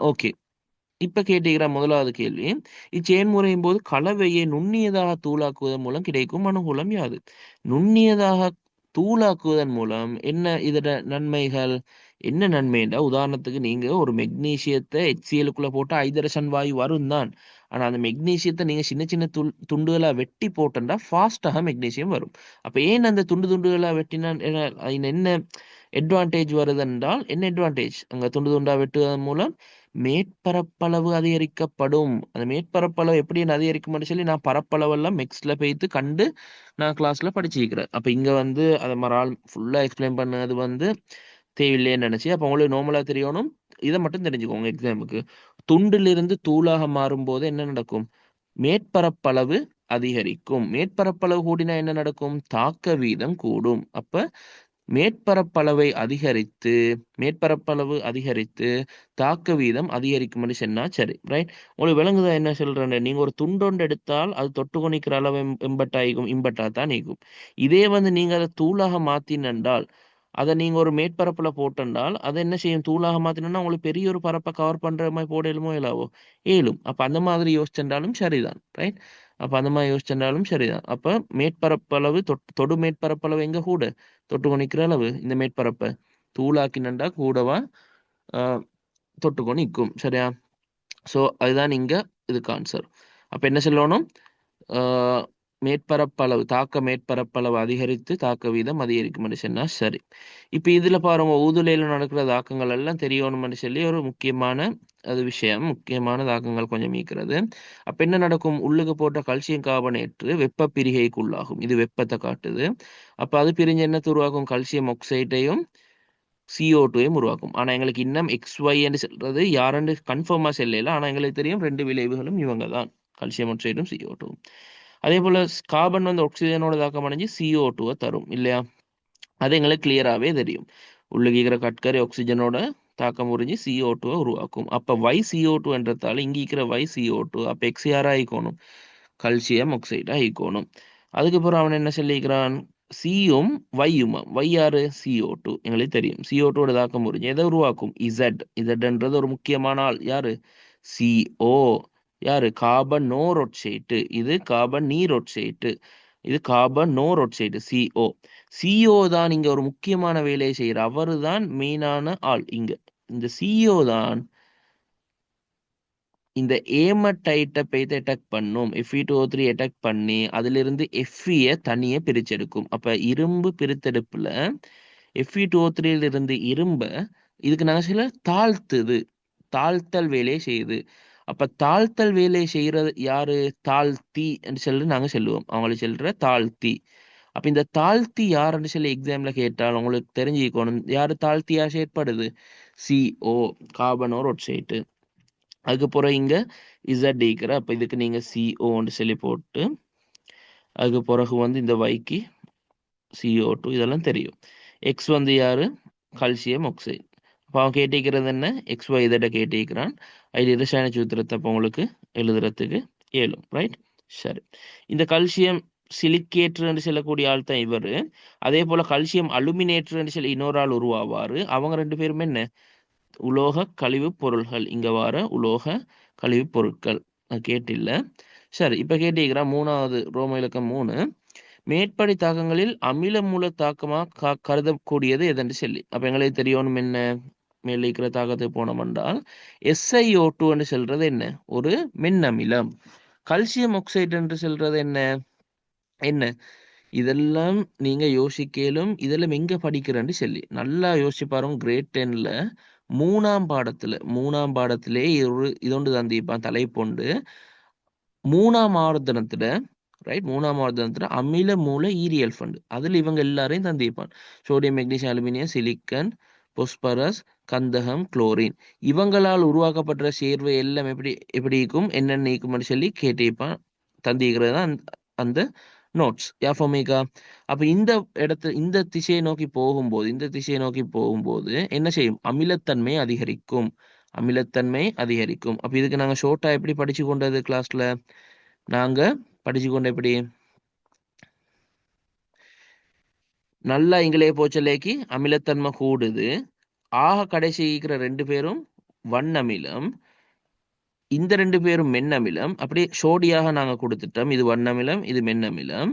A: ஓகே, இப்ப கேட்டீங்கிற முதலாவது கேள்வி, இச்செயல்முறையின் போது கலவையை நுண்ணியதாக தூளாக்குவதன் மூலம் கிடைக்கும் அனுகூலம் யாது? நுண்ணியதாக தூளாக்குவதன் மூலம் என்ன இதோட நன்மைகள்? என்ன நன்மைண்டா உதாரணத்துக்கு நீங்க ஒரு மெக்னீசியத்தை HCl போட்டா ஐதரசன் வாயு வரும் தான். ஆனா அந்த மெக்னீசியத்தை நீங்க சின்ன சின்ன துண்டுகளா வெட்டி போட்டா ஃபாஸ்டாக மெக்னீசியம் வரும். அப்ப ஏன் அந்த துண்டு துண்டுகளா வெட்டினா என்ன அட்வான்டேஜ் வருது என்றால் என்ன அட்வான்டேஜ் அங்க துண்டு துண்டா வெட்டுவதன் மூலம் மேற்பரப்பளவு அதிகரிக்கப்படும். அந்த மேற்பரப்பளவு எப்படி அதிகரிக்கும்னு சொல்லி நான் பரப்பளவெல்லாம் மெக்ஸ்ல போய்த்து கண்டு நான் கிளாஸ்ல படிச்சிருக்கிறேன். அப்ப இங்க வந்து அதை மறால் ஃபுல்லா எக்ஸ்பிளைன் பண்ணது வந்து தேவையில்லைன்னு நினைச்சு அப்ப உங்களுக்கு நார்மலா தெரியணும். இதை மட்டும் தெரிஞ்சுக்கோங்க எக்ஸாமுக்கு. துண்டிலிருந்து தூளாக மாறும்போது என்ன நடக்கும்? மேற்பரப்பளவு அதிகரிக்கும். மேற்பரப்பளவு கூடினா என்ன நடக்கும்? தாக்க வீதம் கூடும். அப்ப மேற்பரப்பளவு அதிகரித்து தாக்க வீதம் அதிகரிக்கும் சொன்னா சரி, ரைட்? உங்களுக்கு விளங்குதா என்ன சொல்றேன்? நீங்க ஒரு துண்டொண்டு எடுத்தால் அது தொட்டு கொணிக்கிற அளவு எம்பட்டாயிக்கும், இம்பட்டா தான் நீக்கும். இதே வந்து நீங்க அதை தூளாக மாத்தினால் அதை நீங்க ஒரு மேற்பரப்புல போட்டென்றால் அதை என்ன செய்யும்? தூளாக மாத்தினா உங்களுக்கு பெரிய ஒரு பரப்பை கவர் பண்ற மாதிரி போட இயலுமோ இயலாவோ? இயலும். அப்ப அந்த மாதிரி யோசிச்சென்றாலும் சரிதான், ரைட்? அப்ப அந்த மாதிரி யோசிச்சென்றாலும் சரிதான். அப்ப மேற்பரப்பளவு தொடு மேற்பரப்பளவு எங்க கூட தொட்டுக்கோ நிக்கிற அளவு இந்த மேற்பரப்பை தூளாக்கினண்டா கூடவா தொட்டுக்கோ நிற்கும். சரியா? ஸோ அதுதான் இங்க இதுக்கு ஆன்சர். அப்ப என்ன சொல்லணும்? மேற்பரப்பளவு அதிகரித்து தாக்க வீதம் அதிகரிக்கும் சொன்னா சரி. இப்ப இதுல பாருங்க ஊதுலையில நடக்கிற தாக்கங்கள் எல்லாம் தெரியணும்னு சொல்லி ஒரு முக்கியமான முக்கியமான தாக்கங்கள் கொஞ்சம் மீக்கிறது. அப்ப என்ன நடக்கும்? உள்ளுக்கு போட்ட கல்சியம் கார்பனேற்று வெப்ப பிரிகைக்குள்ளாகும். இது வெப்பத்தை காட்டுது. அப்ப அது பிரிஞ்சு என்ன உருவாக்கும்? கல்சியம் ஆக்சைடையும் CO2 உருவாக்கும். ஆனா எங்களுக்கு இன்னும் XY என்று சொல்றது யாருன்னு கன்ஃபார்மா செல்லல. ஆனா எங்களுக்கு தெரியும் ரெண்டு விளைவுகளும் இவங்க தான், கல்சியம் ஆக்சைடும் CO2. அதே போல கார்பன் வந்து ஆக்சிஜனோட தாக்கம் அடைஞ்சு CO2 தரும் இல்லையா? அது எங்களுக்கு கிளியராகவே தெரியும். உள்ளுகிற கட்கரி ஆக்சிஜனோட தாக்கம் உறிஞ்சி CO2 உருவாக்கும். அப்ப YCO2 என்றதால இங்க இருக்கிற YCO2 அப்ப X யாரா ஆயிக்கணும்? கல்சியம் ஆக்சைடா ஆயிக்கணும். அதுக்கப்புறம் அவன் என்ன சொல்லிக்கிறான்? சியும் வையுமா? வை யாரு? CO2 எங்களுக்கு தெரியும். CO2 தாக்கம் உறிஞ்சி எதை உருவாக்கும்? இசட்ன்றது ஒரு முக்கியமான ஆள் யாரு? CO. யாரு? கார்பன் நோரோட்சைட்டு. இது கார்பன் நீரோட்சைட்டு. இது கார்பன் நோரோட்சைடு CO. CO தான் இங்க ஒரு முக்கியமான வேலையை செய்யற. அவரு தான் மெயினான ஆள் இங்க. இந்த CO தான் இந்த ஏமடைட்டை போய்த்து அட்டாக் பண்ணும். Fe2O3 அட்டாக் பண்ணி அதிலிருந்து Fe தனியே பிரிச்செடுக்கும். அப்ப இரும்பு பிரித்தெடுப்புல Fe2O3 இருந்து இரும்ப இதுக்கு நாங்க சில தாழ்த்தல் வேலையை செய்யுது. அப்ப தாழ்த்தல் வேலை செய்யறது யாரு? தாழ்த்தி என்று சொல்லி நாங்க சொல்லுவோம். அவங்களை சொல்ற தாழ்த்தி. அப்ப இந்த தாழ்த்தி யாருன்னு சொல்லி எக்ஸாம்ல கேட்டால் உங்களுக்கு தெரிஞ்சுக்கணும். யாரு தாழ்த்தியா செயற்படுது? CO, கார்பனோர் oxide. அதுக்கப்புறம் இங்க Z இருக்கிற. அப்ப இதுக்கு நீங்க CO சொல்லி போட்டு அதுக்கு பிறகு வந்து இந்த வைக்கு CO2 இதெல்லாம் தெரியும். X வந்து யாரு? Calcium oxide. அப்போ அவன் கேட்டிருக்கிறது என்ன? XY இதை கேட்டிருக்கிறான். அது இரசாயன சூத்திரத்தை அப்போ உங்களுக்கு எழுதுறதுக்கு இயலும், ரைட்? சரி. இந்த கல்சியம் சிலிக்கேற்று என்று சொல்லக்கூடிய ஆள் தான் இவர். அதே போல கல்சியம் அலுமினேற்று என்று சொல்லி இன்னொரு ஆள் உருவாவாரு. அவங்க ரெண்டு பேரும் என்ன? உலோக கழிவுப் பொருள்கள். இங்க வர உலோக கழிவுப் பொருட்கள் கேட்டில்ல. சரி, இப்ப கேட்டிருக்கிறான் 3வது ரோம இலக்கம் 3. மேற்படி தாக்கங்களில் அமில மூல தாக்கமா கருதக்கூடியது எதென்று சொல்லி. அப்ப எங்களுக்கு தெரியணும் என்ன? மேல இருக்கிற தாக்கத்துக்கு போனோம் என்றால் SiO2 என்று சொல்றது என்ன? ஒரு மென்னமிலம். கல்சியம் ஆக்சைடு என்று சொல்றது என்ன? இதெல்லாம் நீங்க யோசிக்கலும் இதெல்லாம் எங்க படிக்கிறேன்னு சொல்லி நல்லா யோசிச்சு பாருங்க. கிரேட் 10ல மூணாம் பாடத்திலே இதொண்டு தந்திப்பான் தலைப்பொண்டு. மூணாம் ஆவர்த்தனத்துல ரைட், மூணாம் ஆவர்த்தனத்துல அமில மூல ஈரியல் ஃபண்டு அதுல இவங்க எல்லாரையும் தந்திப்பான். Sodium, magnesium, aluminium, silicon, phosphorus, கந்தகம், குளோரின் இவங்களால் உருவாக்கப்பட்ட சேர்வை எல்லாம் எப்படி இருக்கும், என்னென்ன நீக்கும்னு சொல்லி கேட்டிருப்பான். தந்திக்கிறது தான் அந்த நோட்ஸ் யாஃபோமேகா. அப்ப இந்த திசையை நோக்கி போகும்போது என்ன செய்யும்? அமிலத்தன்மை அதிகரிக்கும். அப்ப இதுக்கு நாங்க ஷோர்ட்டா எப்படி படிச்சு கொண்டது கிளாஸ்ல? நாங்க படிச்சு கொண்ட எப்படி? நல்லா இங்கிலே போச்சலேக்கு அமிலத்தன்மை கூடுது. ஆக கடைசி இருக்கிற ரெண்டு பேரும் வண்ணமிலம். இந்த ரெண்டு பேரும் மென்னமிலம் அப்படியே சோடியாக நாங்க கொடுத்துட்டோம். இது வண்ணமிலம், இது மென்னமிலம்.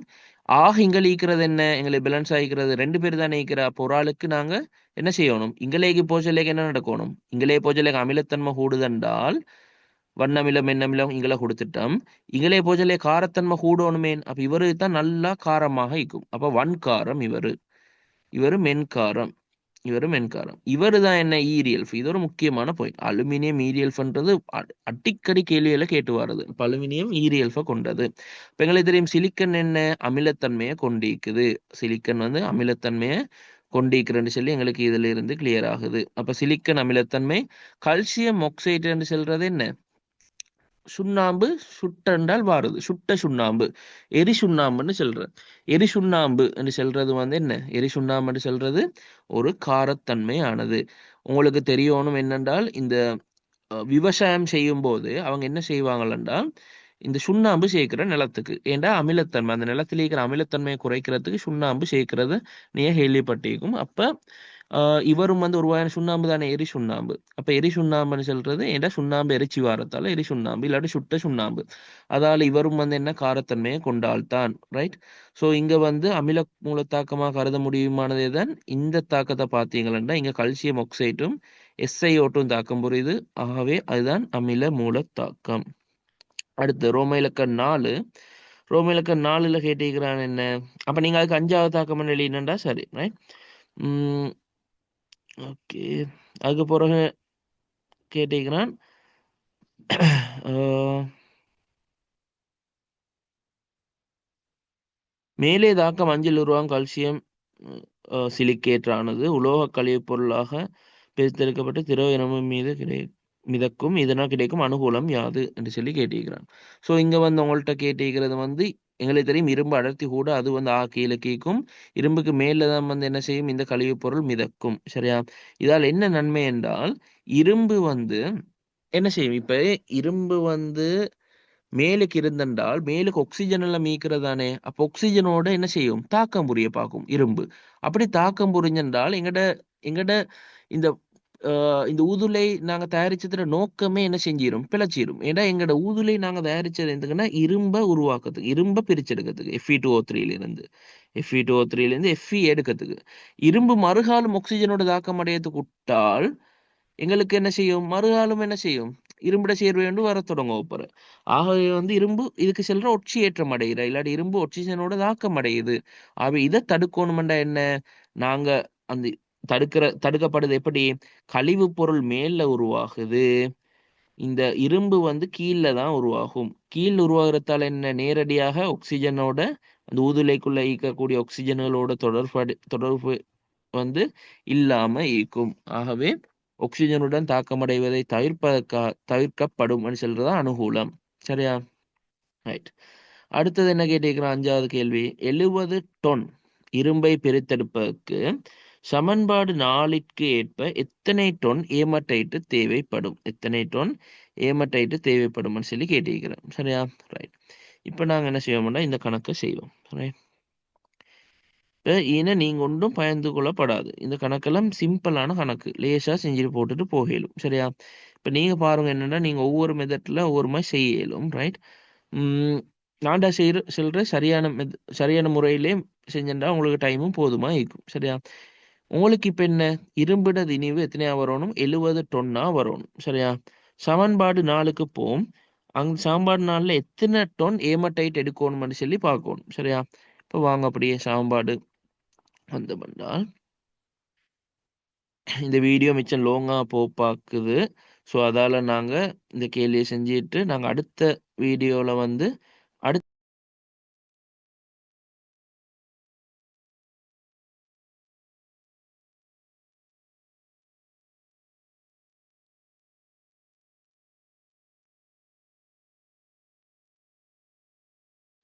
A: ஆக இங்க ஈக்கிறது என்ன? எங்களை பேலன்ஸ் ஆகிக்கிறது ரெண்டு பேர் தானே ஈக்கிற. அப்போ ஒரு ஆளுக்கு நாங்க என்ன செய்யணும்? இங்கலேக்கு போச்சலேக்கு என்ன நடக்கணும்? இங்களே போச்சலேக்கு அமிலத்தன்மை கூடுதென்றால் வண்ணமிலம் மென்னமிலம் இங்களை கொடுத்துட்டோம். இங்களே போச்சலே காரத்தன்மை கூடணுமே. அப்ப இவரு தான் நல்லா காரமாக இருக்கும். அப்ப வன்காரம் இவரு. இவரு மென்காரம். இவரு மென்காரம். இவரு தான் என்ன? ஈரியல்ஃப். இது ஒரு முக்கியமான பாயிண்ட். அலுமினியம் ஈரியல்ஃப்ன்றது அடிக்கடி கேள்வியில கேட்டு வர்றது. இப்ப அலுமினியம் ஈரியல்ஃபை கொண்டது. இப்ப எங்களுக்கு தெரியும் சிலிக்கன் என்ன? அமிலத்தன்மையை கொண்டிருக்குது. சிலிக்கன் வந்து அமிலத்தன்மையை கொண்டிருக்கிறன்னு சொல்லி எங்களுக்கு இதுல இருந்து கிளியர் ஆகுது. அப்ப சிலிக்கன் அமிலத்தன்மை. கல்சியம் ஆக்சைடு சொல்றது என்ன? சுண்ணாம்பு. சுட்டென்றால் வாருது. சுட்ட சுண்ணாம்பு. எரி சுண்ணாம்புன்னு சொல்றேன். எரி சுண்ணாம்பு என்று சொல்றது வந்து என்ன? எரி சுண்ணாம்புன்னு சொல்றது ஒரு காரத்தன்மை ஆனது. உங்களுக்கு தெரியணும் என்னென்றால் இந்த விவசாயம் செய்யும் போது அவங்க என்ன செய்வாங்கள் இந்த சுண்ணாம்பு சேர்க்கிற நிலத்துக்கு. ஏண்டா அமிலத்தன்மை அந்த நிலத்தில் இருக்கிற அமிலத்தன்மையை குறைக்கிறதுக்கு சுண்ணாம்பு சேர்க்கிறது நீங்க கேள்விப்பட்டிருக்கும். அப்ப இவரும் வந்து ஒரு வகையான சுண்ணாம்பு தானே, எரி சுண்ணாம்பு. அப்ப எரி சுண்ணாம்புன்னு சொல்றது ஏண்டா சுண்ணாம்பு எரிச்சி வாரத்தால எரி சுண்ணாம்பு இல்லாட்டி சுட்ட சுண்ணாம்பு. அதால இவரும் வந்து என்ன? காரத்தன்மையை கொண்டால்தான். ரைட். ஸோ இங்க வந்து அமில மூலத்தாக்கமாக கருத முடியுமானதே தான் இந்த தாக்கத்தை பார்த்தீங்கன்னா இங்க கல்சியம் ஆக்சைட்டும் SiO2 தாக்கம் புரியுது. ஆகவே அதுதான் அமில மூலத்தாக்கம். அடுத்து ரோம இலக்கம் 4. ரோம இலக்கம் 4ல கேட்டிருக்கிறான் என்ன? அப்ப நீங்க அதுக்கு 5வது தாக்கம் எழுதினண்டா சரி. ரைட். ஓகே. அதுக்கு பிறகு கேட்டிருக்கிறான் மேலே தாக்கம் 5ல் உருவாகும் கல்சியம் சிலிக்கேட் ஆனது உலோக கழிவுப் பொருளாக பிரித்தெடுக்கப்பட்டு திரவ இனமும் மீது மிதக்கும். இதனால் கிடைக்கும் அனுகூலம் யாது என்று சொல்லி கேட்டிருக்கிறான். ஸோ இங்க வந்து உங்கள்கிட்ட கேட்டிருக்கிறது வந்து எங்களுக்கு தெரியும் இரும்பு அடர்த்தி கூட அது வந்து கீழே கேட்கும். இரும்புக்கு மேல தான் வந்து என்ன செய்யும்? இந்த கழிவுப் பொருள் மிதக்கும். சரியா? இதால் என்ன நன்மை என்றால் இரும்பு வந்து என்ன செய்யும்? இப்ப இரும்பு வந்து மேலுக்கு இருந்தென்றால் மேலுக்கு ஆக்சிஜன் எல்லாம் மீக்கிறதானே. அப்போ ஆக்சிஜனோட என்ன செய்யும்? தாக்கம் புரிய பார்க்கும் இரும்பு. அப்படி தாக்கம் புரிஞ்சென்றால் எங்கட எங்கட இந்த இந்த ஊதுலை நாங்க தயாரிச்சதுல நோக்கமே என்ன செஞ்சிரும்? பிழைச்சிரும். ஏன்னா எங்கட ஊதுலை நாங்க தயாரிச்சது எதுக்குன்னா இரும்ப உருவாக்குறதுக்கு, இரும்ப பிரிச்செடுக்கிறதுக்கு. Fe2O3 இருந்து Fe2O3 இருந்து Fe எடுக்கிறதுக்கு. இரும்பு மறுகாலம் ஆக்சிஜனோட தாக்கம் அடையத்துக்கு விட்டால் எங்களுக்கு என்ன செய்யும்? மறுகாலம் என்ன செய்யும்? இரும்பிட சேர்வை வந்து வர தொடங்கும் அப்புறம். ஆகவே வந்து இரும்பு இதுக்கு செல்ற ஒட்சியேற்றம் அடைகிற இல்லாட்டி இரும்பு ஒட்சிஜனோட தாக்கம் அடையுது. ஆகவே இதை தடுக்கணுமெண்டா என்ன? நாங்க அந்த தடுக்கப்படுது எப்படி? கழிவு பொருள் மேல உருவாகுது. இந்த இரும்பு வந்து கீழ தான் உருவாகும். கீழ் உருவாகிறதால என்ன? நேரடியாக ஆக்சிஜனோட அந்த ஊதுலைக்குள்ள ஈக்கக்கூடிய ஆக்சிஜன்களோட தொடர்பு வந்து இல்லாம இருக்கும். ஆகவே ஆக்சிஜனுடன் தாக்கமடைவதை தவிர்க்கப்படும் சொல்றதா அனுகூலம். சரியா? ரைட். அடுத்தது என்ன கேட்டிருக்கிறான்? 5வது கேள்வி. 70 டொன் இரும்பை பிரித்தெடுப்பதற்கு சமன்பாடு 4ற்கு ஏற்ப எத்தனை டொன் ஏமடைட்டு தேவைப்படும்? எத்தனை டொன் ஏமடைட்டு தேவைப்படும் சொல்லி கேட்டிருக்கிறேன். சரியா? ரைட். இப்ப நாங்க என்ன செய்வோம்னா இந்த கணக்கை செய்வோம். ரைட். ஏன்னா நீங்க ஒன்றும் பயந்து கொள்ளப்படாது. இந்த கணக்கெல்லாம் சிம்பிளான கணக்கு. லேசா செஞ்சுட்டு போட்டுட்டு போக இயலும். சரியா? இப்ப நீங்க பாருங்க என்னன்னா நீங்க ஒவ்வொரு மெத்தட்ல ஒவ்வொரு மாதிரி செய்ய இயலும். ரைட். நான்டா சொல்ற சரியான முறையிலே செஞ்சா உங்களுக்கு டைமும் போதுமா இருக்கும். சரியா? உங்களுக்கு இப்ப என்ன? இரும்பிட திணிவு எத்தனையா வரணும்? 70 டொன்னா வரணும். சரியா? சமன்பாடு 4க்கு போம். சமன்பாடு 4ல எத்தனை டொன் ஏமடைட் எடுக்கணும்னு சொல்லி பார்க்கணும். சரியா? இப்போ வாங்க அப்படியே சமன்பாடு வந்து பண்ணால் இந்த வீடியோ மிச்சம் லோங்கா பார்க்குது. ஸோ அதால நாங்க இந்த கேள்வியை செஞ்சுட்டு நாங்க அடுத்த வீடியோல வந்து அடுத்த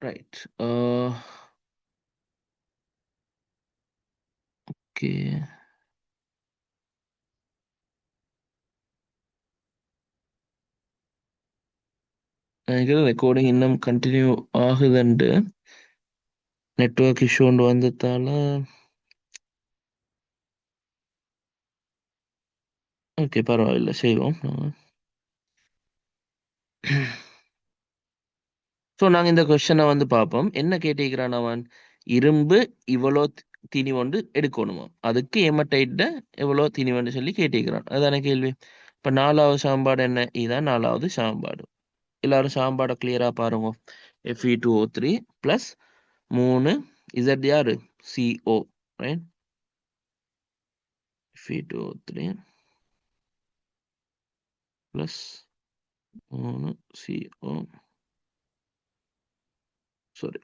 A: ரைட். ஓகே. எனக்கு ரெக்கார்டிங் இன்னும் கண்டினியூ ஆகுதுண்டு நெட்வொர்க் இஷ்யூ ஒன்று வந்ததால. ஓகே பரவாயில்ல செய்வோம். ஸோ நாங்கள் இந்த கொஸ்டினை வந்து பார்ப்போம். என்ன கேட்டிருக்கிறான் அவன்? இரும்பு இவ்வளோ திணி கொண்டு எடுக்கணுமா, அதுக்கு எமட்டைட்ட எவ்வளோ திணி கொண்டு சொல்லி கேட்டிருக்கிறான். அதுதானே கேள்வி. இப்போ 4வது சமன்பாடு என்ன? இதுதான் 4வது சமன்பாடு. எல்லாரும் சமன்பாடை கிளியரா பாருங்க. Fe2O3 ப்ளஸ் 3 Z யாரு? CO, right? Fe2O3 plus 3 CO, sorry,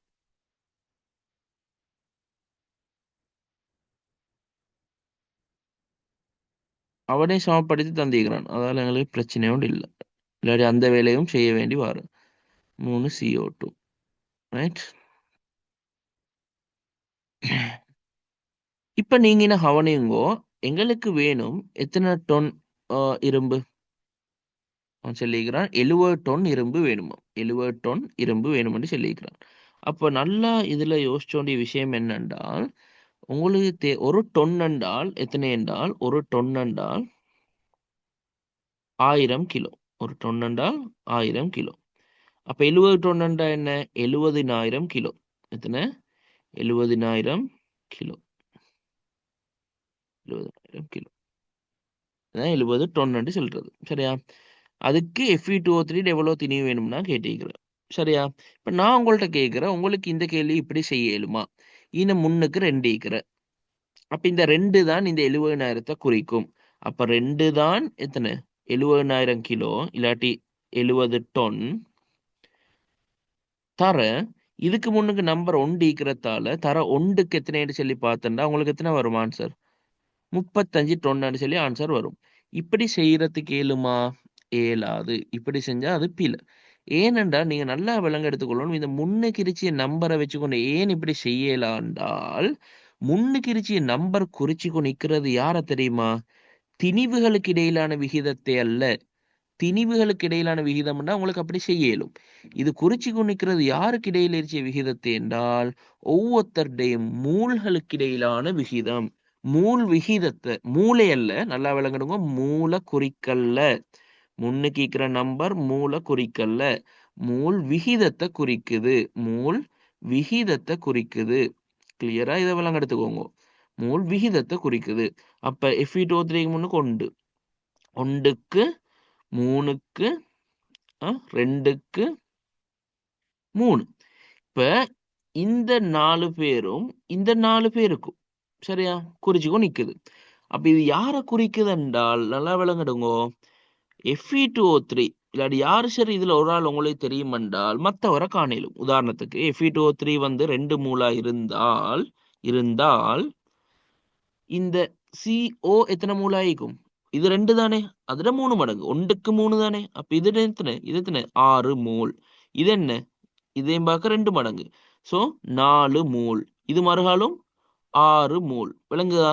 A: அவனே சமப்படுத்தி தந்திக்கிறான். அதால் எங்களுக்கு பிரச்சனையோடு இல்லை. இல்லாட்டி அந்த வேலையும் செய்ய வேண்டி வரும். 3 CO2, ரைட்? இப்போ நீங்க என்ன கவனியுங்கோ, எங்களுக்கு வேணும் எத்தனை டொன் இரும்பு? அவன் சொல்லிக்கிறான் 70 டொன் இரும்பு வேணுமா, 70 டொன் இரும்பு வேணும்னு சொல்லிக்கிறான். அப்போ நல்லா இதுல யோசிச்ச வேண்டிய விஷயம் என்னென்றால், உங்களுக்கு ஒரு டொன் என்றால் எத்தனை என்றால், ஒரு டொன் என்றால் 1000 கிலோ. ஒரு டொன் என்றால் 1000 கிலோ. அப்ப 70 டொன் என்றால் என்ன? 70,000 கிலோ. எத்தனை? 70,000 கிலோ. 70,000 கிலோ. 70 டொன் என்று சொல்றது. சரியா? அதுக்கு Fe2O3 எவ்வளவு திணிவு வேணும்னா கேட்டிருக்கிறேன். சரியா? இப்ப நான் உங்கள்ட்ட கேட்கிறேன், உங்களுக்கு இந்த கேள்வி இப்படி செய்ய இயலுமா? இன முன்னுக்கு 2 ஈக்கிற. அப்ப இந்த 2 தான் இந்த 70,000 குறிக்கும். அப்ப 2 தான் எத்தனை? 70,000 கிலோ இல்லாட்டி 70 டொன் தர. இதுக்கு முன்னுக்கு நம்பர் 1 ஈக்கிறதால தர 1க்கு எத்தனைன்னு சொல்லி பார்த்தா உங்களுக்கு எத்தனை வரும் ஆன்சர்? 35 டொன்னு சொல்லி ஆன்சர் வரும். இப்படி செய்யறதுக்கு ஏழுமா? ஏலாது. இப்படி செஞ்சா அது பிழை. ஏனென்றால் நீங்க நல்லா விளங்க எடுத்துக்கொள்ளணும். இந்த முன்னுக்கிருச்சிய நம்பரை வச்சுக்கொண்டு ஏன் இப்படி செய்யலாண்டால், முன்னுக்கிருச்சிய நம்பர் குறிச்சுக்கொண்டு நிற்கிறது யார தெரியுமா? திணிவுகளுக்கு இடையிலான விகிதத்தை அல்ல. திணிவுகளுக்கு இடையிலான விகிதம்னா உங்களுக்கு அப்படி செய்ய இயலும். இது குறிச்சு கொண்டிருக்கிறது யாருக்கு இடையில் இருச்சிய விகிதத்தை என்றால், ஒவ்வொருத்தருடைய மூல்களுக்கு இடையிலான விகிதம். மூல் விகிதத்தை, மூளை அல்ல, நல்லா விளங்கணுங்க, மூல குறிக்கல்ல. முன்னுக்கு இருக்கிற நம்பர் மூல குறிக்கல்ல, மூல் விகிதத்தை குறிக்குது. மூல் விகிதத்தை குறிக்குது. கிளியரா இதை விளங்க எடுத்துக்கோங்க. மூல் விகிதத்தை குறிக்குது. அப்ப Fe2O3 முன்னுக்கு 1, 1க்கு 3க்கு 2க்கு 3. இப்ப இந்த 4 பேரும் இந்த 4 பேருக்கும் சரியா குறிச்சுக்கோ நிக்குது. அப்ப இது யார குறிக்குது என்றால் நல்லா விளங்கிடுங்கோ, Fe2O3 இல்லாட்டி யாரு சரி இதுல ஒரு ஆள் உங்களுக்கு தெரியும் என்றால் மற்றவரை காணலும். உதாரணத்துக்கு Fe2O3 வந்து 2 மூலா இருந்தால் இந்த CO எத்தனை மூலா ஆயிக்கும்? இது 2 தானே, அதுல 3 மடங்கு. 1க்கு 3 தானே. அப்ப இது எத்தனை? இது எத்தனை? 6 மோல். இது என்ன? இதையும் பார்க்க 2 மடங்கு. So 4 mole. இது மறுகாலும் 6 மோல். விளங்குதா?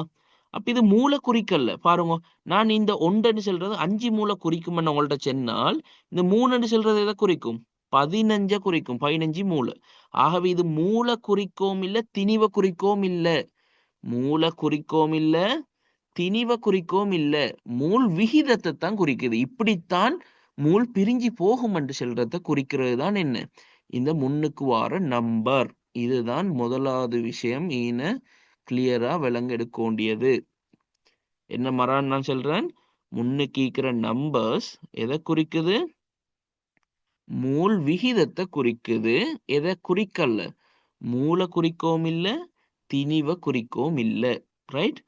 A: அப்ப இது மூல குறிக்கல்ல. பாருங்க, நான் இந்த 1 சொல்றது 5 மூல குறிக்கும் உங்கள்ட்ட சொன்னால், இந்த 3 சொல்றது எதை குறிக்கும்? 15 குறிக்கும். 15 மூல. ஆகவே இது மூல குறிக்கோம் இல்ல, திணிவ குறிக்கோம் இல்ல. மூல குறிக்கோம் இல்ல, திணிவ குறிக்கோம் இல்ல. மூல் விகிதத்தை தான் குறிக்குது. இப்படித்தான் மூல் பிரிஞ்சு போகும் என்று சொல்றத குறிக்கிறது தான் என்ன? இந்த முன்னுக்கு வார நம்பர். இதுதான் முதலாவது விஷயம். கிளியரா விளங்க எடுக்க வேண்டியது. என்ன மறான் நான் சொல்றேன், முன்னுக்கு இருக்கிற நம்பர்ஸ் எதை குறிக்குது? மூல் விகிதத்தை குறிக்குது. எதை குறிக்கல்ல? மூல குறிக்கவும் இல்ல, திணிவ குறிக்கவும் இல்ல. ரைட்?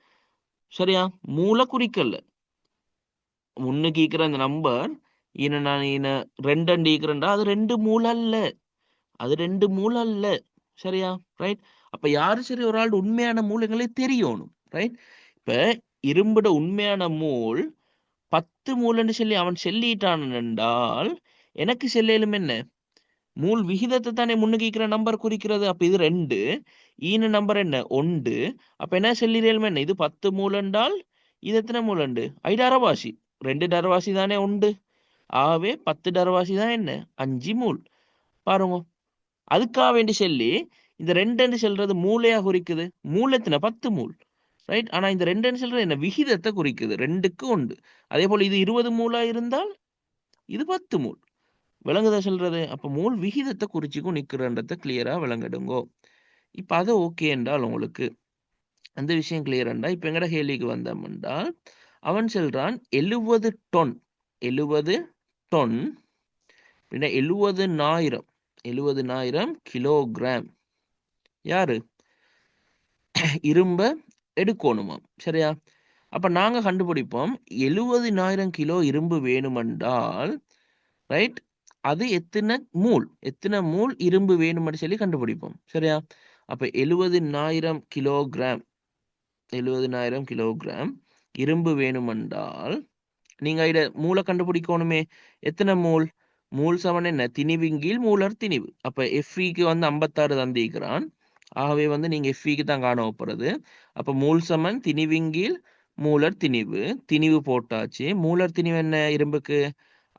A: சரியா? மூல குறிக்கல்ல. முன்னுக்கு இருக்கிற அந்த நம்பர் நான் 2 ஈக்கிறேன்டா, அது 2 மூல அல்ல. அது 2 மூல அல்ல. சரியா? ரைட்? அப்ப யாரு சரி ஒரு ஆள் உண்மையான மூல் எங்களுக்கு தெரியணும். ரைட்? இப்ப இரும்புட உண்மையான மூல் 10 மூலன்னு சொல்லி அவன் சொல்லிட்டான் என்றால், எனக்கு செல்லும் என்ன? மூல் விகிதத்தை தானே முன்னுக்கு இருக்கிற நம்பர் குறிக்கிறது. அப்ப இது 2, நம்பர் என்ன? 1. அப்ப என்ன சொல்லிடலும் என்ன? இது 10 மூல் என்றால் இது எத்தனை மூல் உண்டு? 5 அரைவாசி. 2 டரவாசி தானே 1. ஆகவே 10 டரவாசி தான் என்ன? 5 மூல். பாருங்க, அதுக்காக வேண்டி சொல்லி இந்த 2 சொல்றது மூலையா குறிக்குது. மூல் எத்தனை? 10 மூல். ரைட்? ஆனா இந்த 2 சொல்றது என்ன? விகிதத்தை குறிக்குது. 2க்கு 1. அதே போல இது 20 மூலா இருந்தால் இது 10 மூல். விளங்குதா சொல்றது? அப்ப மோல் விகிதத்தை குறிச்சுக்கும் நிக்கிறன்றத கிளியரா விளங்கிடுங்கோ. இப்ப அது ஓகே என்றால் உங்களுக்கு அந்த விஷயம் கிளியர் என்றா இப்ப எங்கட கேள்விக்கு வந்தோம்னா அவன் சொல்றான் 70 டொன் 70 டொன் 70,000 கிலோகிராம் யாரு இரும்ப எடுக்கணுமாம். சரியா? அப்ப நாங்க கண்டுபிடிப்போம் 70,000 கிலோ இரும்பு வேணுமென்றால் ரைட் அது எத்தனை மூல் இரும்பு வேணும்னு சொல்லி கண்டுபிடிப்போம். சரியா? அப்ப 70,000 கிலோகிராம் 70,000 கிலோகிராம் இரும்பு வேணுமென்றால் நீங்க இத மூல கண்டுபிடிக்கணுமே. எத்தனை மூல்? மூல் சமன் என்ன? திணிவின் கீழ் மூலர் திணிவு. அப்ப எஃப்இக்கு வந்து 56 தந்திருக்கிறான். ஆகவே வந்து நீங்க எஃப்இக்கு தான் காண போறது. அப்ப மூல் சமன் திணிவின் கீழ் மூலர் திணிவு. திணிவு போட்டாச்சு. மூலர் திணிவு என்ன இரும்புக்கு?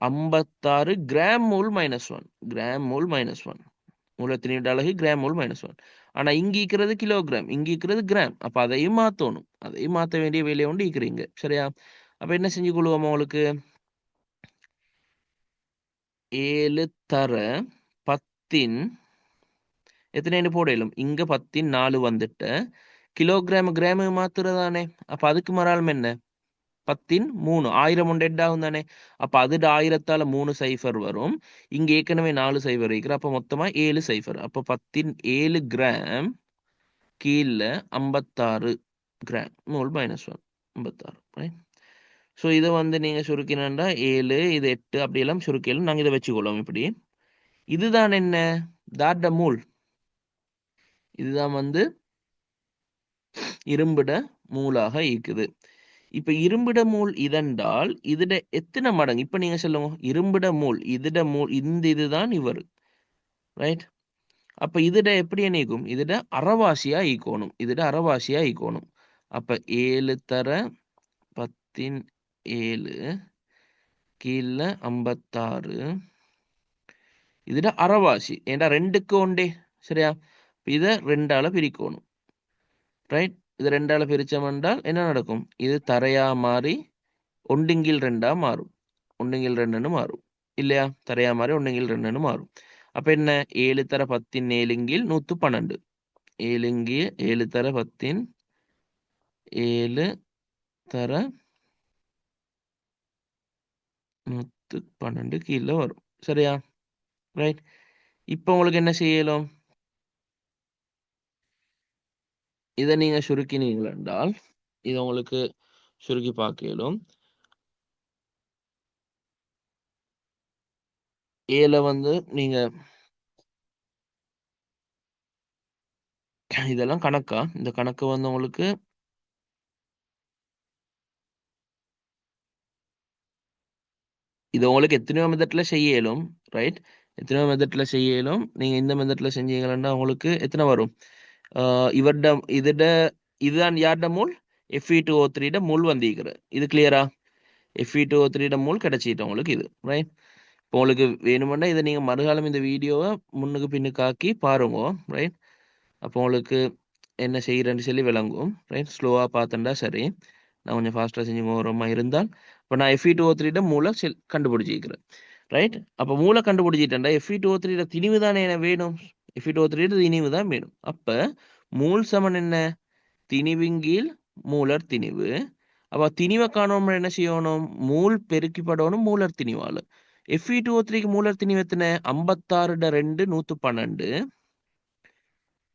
A: 56 கிராம் மூல் -1 கிராம் மூல் -1 மூலர் திணிவு அலகு கிராம் மூல் -1. ஆனா இங்க இருக்கிறது கிலோகிராம், இங்க இருக்கிறது கிராம். அப்ப அதையும் மாத்தணும். அதையும் மாத்த வேண்டிய வேலையை கொண்டு இருக்கிறீங்க. சரியா? அப்ப என்ன செஞ்சு கொள்வோம் உங்களுக்கு 7 தர 10 எத்தனை போடலும் இங்க 10 வந்துட்டு கிலோகிராம் கிராமு மாத்துறதானே. அப்ப அதுக்கு மறாலும் என்ன 10 1000 ஒன்று ஆகும் தானே. அப்ப அதுட 1000ஆல 3 சைஃபர் வரும். இங்க ஏற்கனவே 4 சைஃபர் இருக்கிற. அப்ப மொத்தமா 7 சைஃபர். அப்ப 7 கிராம் கீழே 56 கிராம் மூல் -1 56. ஸோ இதை வந்து நீங்க சுருக்கினா 7 இது 8 அப்படியெல்லாம் சுருக்கிலும் நாங்கள் இதை வச்சுக்கொள்ளும். இப்படி இதுதான் என்ன தாட்ட மூல். இதுதான் வந்து இரும்பிட மூலாக இருக்குது. இப்ப இரும்பிட மூல் இதென்றால் இதுட எத்தனை மடங்கு? இப்ப நீங்க சொல்லுங்க இரும்பிட மூல் இந்த இதுதான் இவர் ரைட். அப்ப இதுட எப்படி நீக்கும்? இதுட அறவாசியா ஈக்கோணும். அப்ப 7 தர 10 கீழே 56 இதுட அறவாசி. ஏண்டா 2க்கு ஒண்டே. சரியா? இதை 2ஆல பிரிக்கணும். ரைட். இது 2ஆல பிரிச்சோம் என்றால் என்ன நடக்கும்? இது தரையா மாறி 1/2 மாறும். 1/2 மாறும் இல்லையா? தரையா மாறி 1/2 மாறும். அப்ப என்ன 7 தர 10 7/112 7 தர 10 7 தர 112 கீழே வரும். சரியா? ரைட். இப்ப உங்களுக்கு என்ன செய்யலாம்? இதை நீங்க சுருக்கினீர்கள் என்றால் இதை உங்களுக்கு சுருக்கி பார்க்கலும் 7 வந்து நீங்க இதெல்லாம் கணக்கா? இந்த கணக்கு வந்து உங்களுக்கு இது உங்களுக்கு எத்தனையோ மெத்தட்ல செய்யலும். ரைட். எத்தனையோ மெத்தட்ல செய்யலும். நீங்க இந்த மெத்தட்ல செஞ்சீங்கன்னா உங்களுக்கு எத்தனை வரும்? இவர்ட இதுட இதுதான் யார்ட மூல் Fe2O3 மூல் வந்திருக்கிற. இது கிளியரா? Fe2O3 மூல் கிடைச்சிட்டு உங்களுக்கு இது ரைட். இப்போ உங்களுக்கு வேணுமெண்டா இதை நீங்க மறுகாலம் இந்த வீடியோவை முன்னுக்கு பின்னுக்கு ஆக்கி பாருங்க. ரைட். அப்போ உங்களுக்கு என்ன செய்யறேன்னு சொல்லி விளங்கும். ரைட். ஸ்லோவா பார்த்தண்டா சரி. நான் கொஞ்சம் ஃபாஸ்ட்டாக செஞ்சு போகிறோமா இருந்தால் இப்போ நான் Fe2O3 மூளை கண்டுபிடிச்சிக்கிறேன். ரைட். அப்போ மூளை கண்டுபிடிச்சிட்டேன்டா Fe2O3 திணிவு தானே எனக்கு வேணும். Fe2O3 திணிவு தான் வேணும். அப்போ மூல் சமன் என்ன? திணிவின் கீழ் மூலர் திணிவு. அப்போ திணிவை காணோம்னா என்ன செய்யணும்? மூல் பெருக்கிப்படணும் மூலர் திணிவால. Fe2O3க்கு மூலர் திணிவு எத்தனை? 56/2 112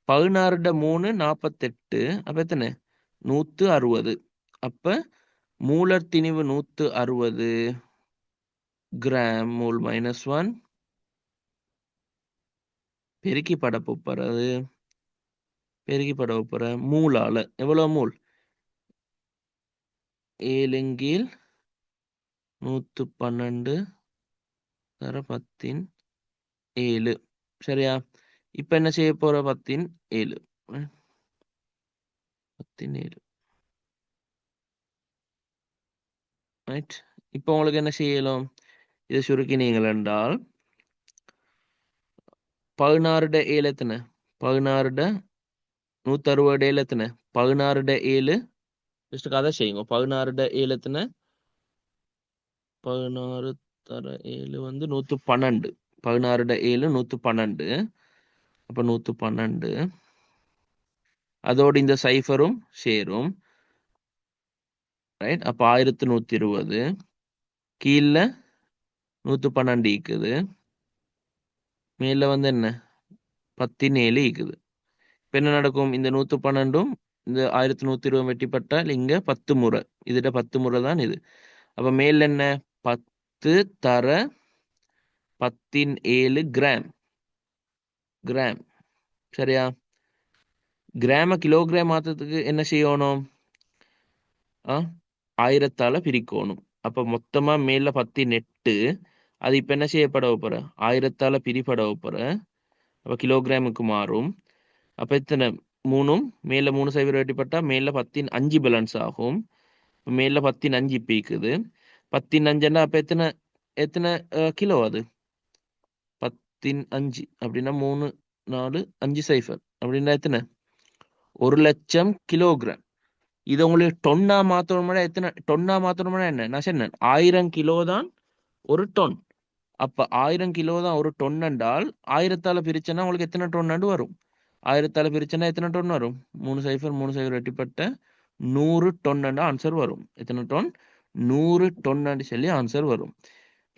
A: 16/3 48. அப்ப எத்தனை? 160. அப்ப மூலர் திணிவு 160 கிராம் மூல் -1 பெருக்கி பட மூலால எவ்வளவு மூல்? 7 112 தர 10 சரியா? இப்ப என்ன செய்ய போற? 10 ரைட். இப்போ உங்களுக்கு என்ன செய்யலாம்? இதை சுருக்கினீங்கள் என்றால் 16/7 எத்தனை? 16/160 எத்தனை? 16/7 ஜஸ்ட் கதை செய்யுங்க. 16/7 எத்தனை? 16 தர 7 வந்து 112. 16 7 112. அப்ப 112. அதோடு இந்த சைஃபரும் சேரும். ரைட்? அப்ப 1120. கீழ 112 ஈக்குது. மேல வந்து என்ன 17 ஈக்குது. இப்ப என்ன நடக்கும்? இந்த 112ம் இந்த 1120 வெட்டிப்பட்டால் இங்க 10 முறை. இதுட 10 முறை தான் இது. அப்ப மேல என்ன 10 தர 17 கிராம். கிராம். சரியா? கிராம கிலோகிராம் மாத்தத்துக்கு என்ன செய்யணும்? 1000ஆல பிரிக்கணும். அப்ப மொத்தமா மேல 18. அது இப்ப என்ன செய்யப்பட போற? 1000ஆல பிரிபட போற. அப்ப கிலோகிராமுக்கு மாறும். அப்ப எத்தனை? 3ம் மேல 3 சைபர் வெட்டிப்பட்டா மேல 15 பேலன்ஸ் ஆகும். மேல 15 பீக்குது. 15 அப்ப எத்தனை எத்தனை கிலோ அது? 15 அப்படின்னா 3 4 5 சைஃபர் அப்படின்னா எத்தனை? 1,00,000 கிலோகிராம். இது உங்களுக்கு டொன்னா மாத்தணும்னா எத்தனை டொன்னா மாத்தணும்னா என்ன? நான் சொன்னேன் 1000 கிலோ தான் ஒரு டொன். அப்ப 1000 கிலோ தான் ஒரு டொன் என்றால் 1000ஆல பிரிச்சனா உங்களுக்கு எத்தனை டொன் வரும்? 1000ஆல பிரிச்சனா எத்தனை டொன் வரும்? 3 சைஃபர் 3 சைஃபர் வெட்டிப்பட்ட 100 டொன் ஆன்சர் வரும். எத்தனை டொன்? 100 டொன் சொல்லி ஆன்சர் வரும்.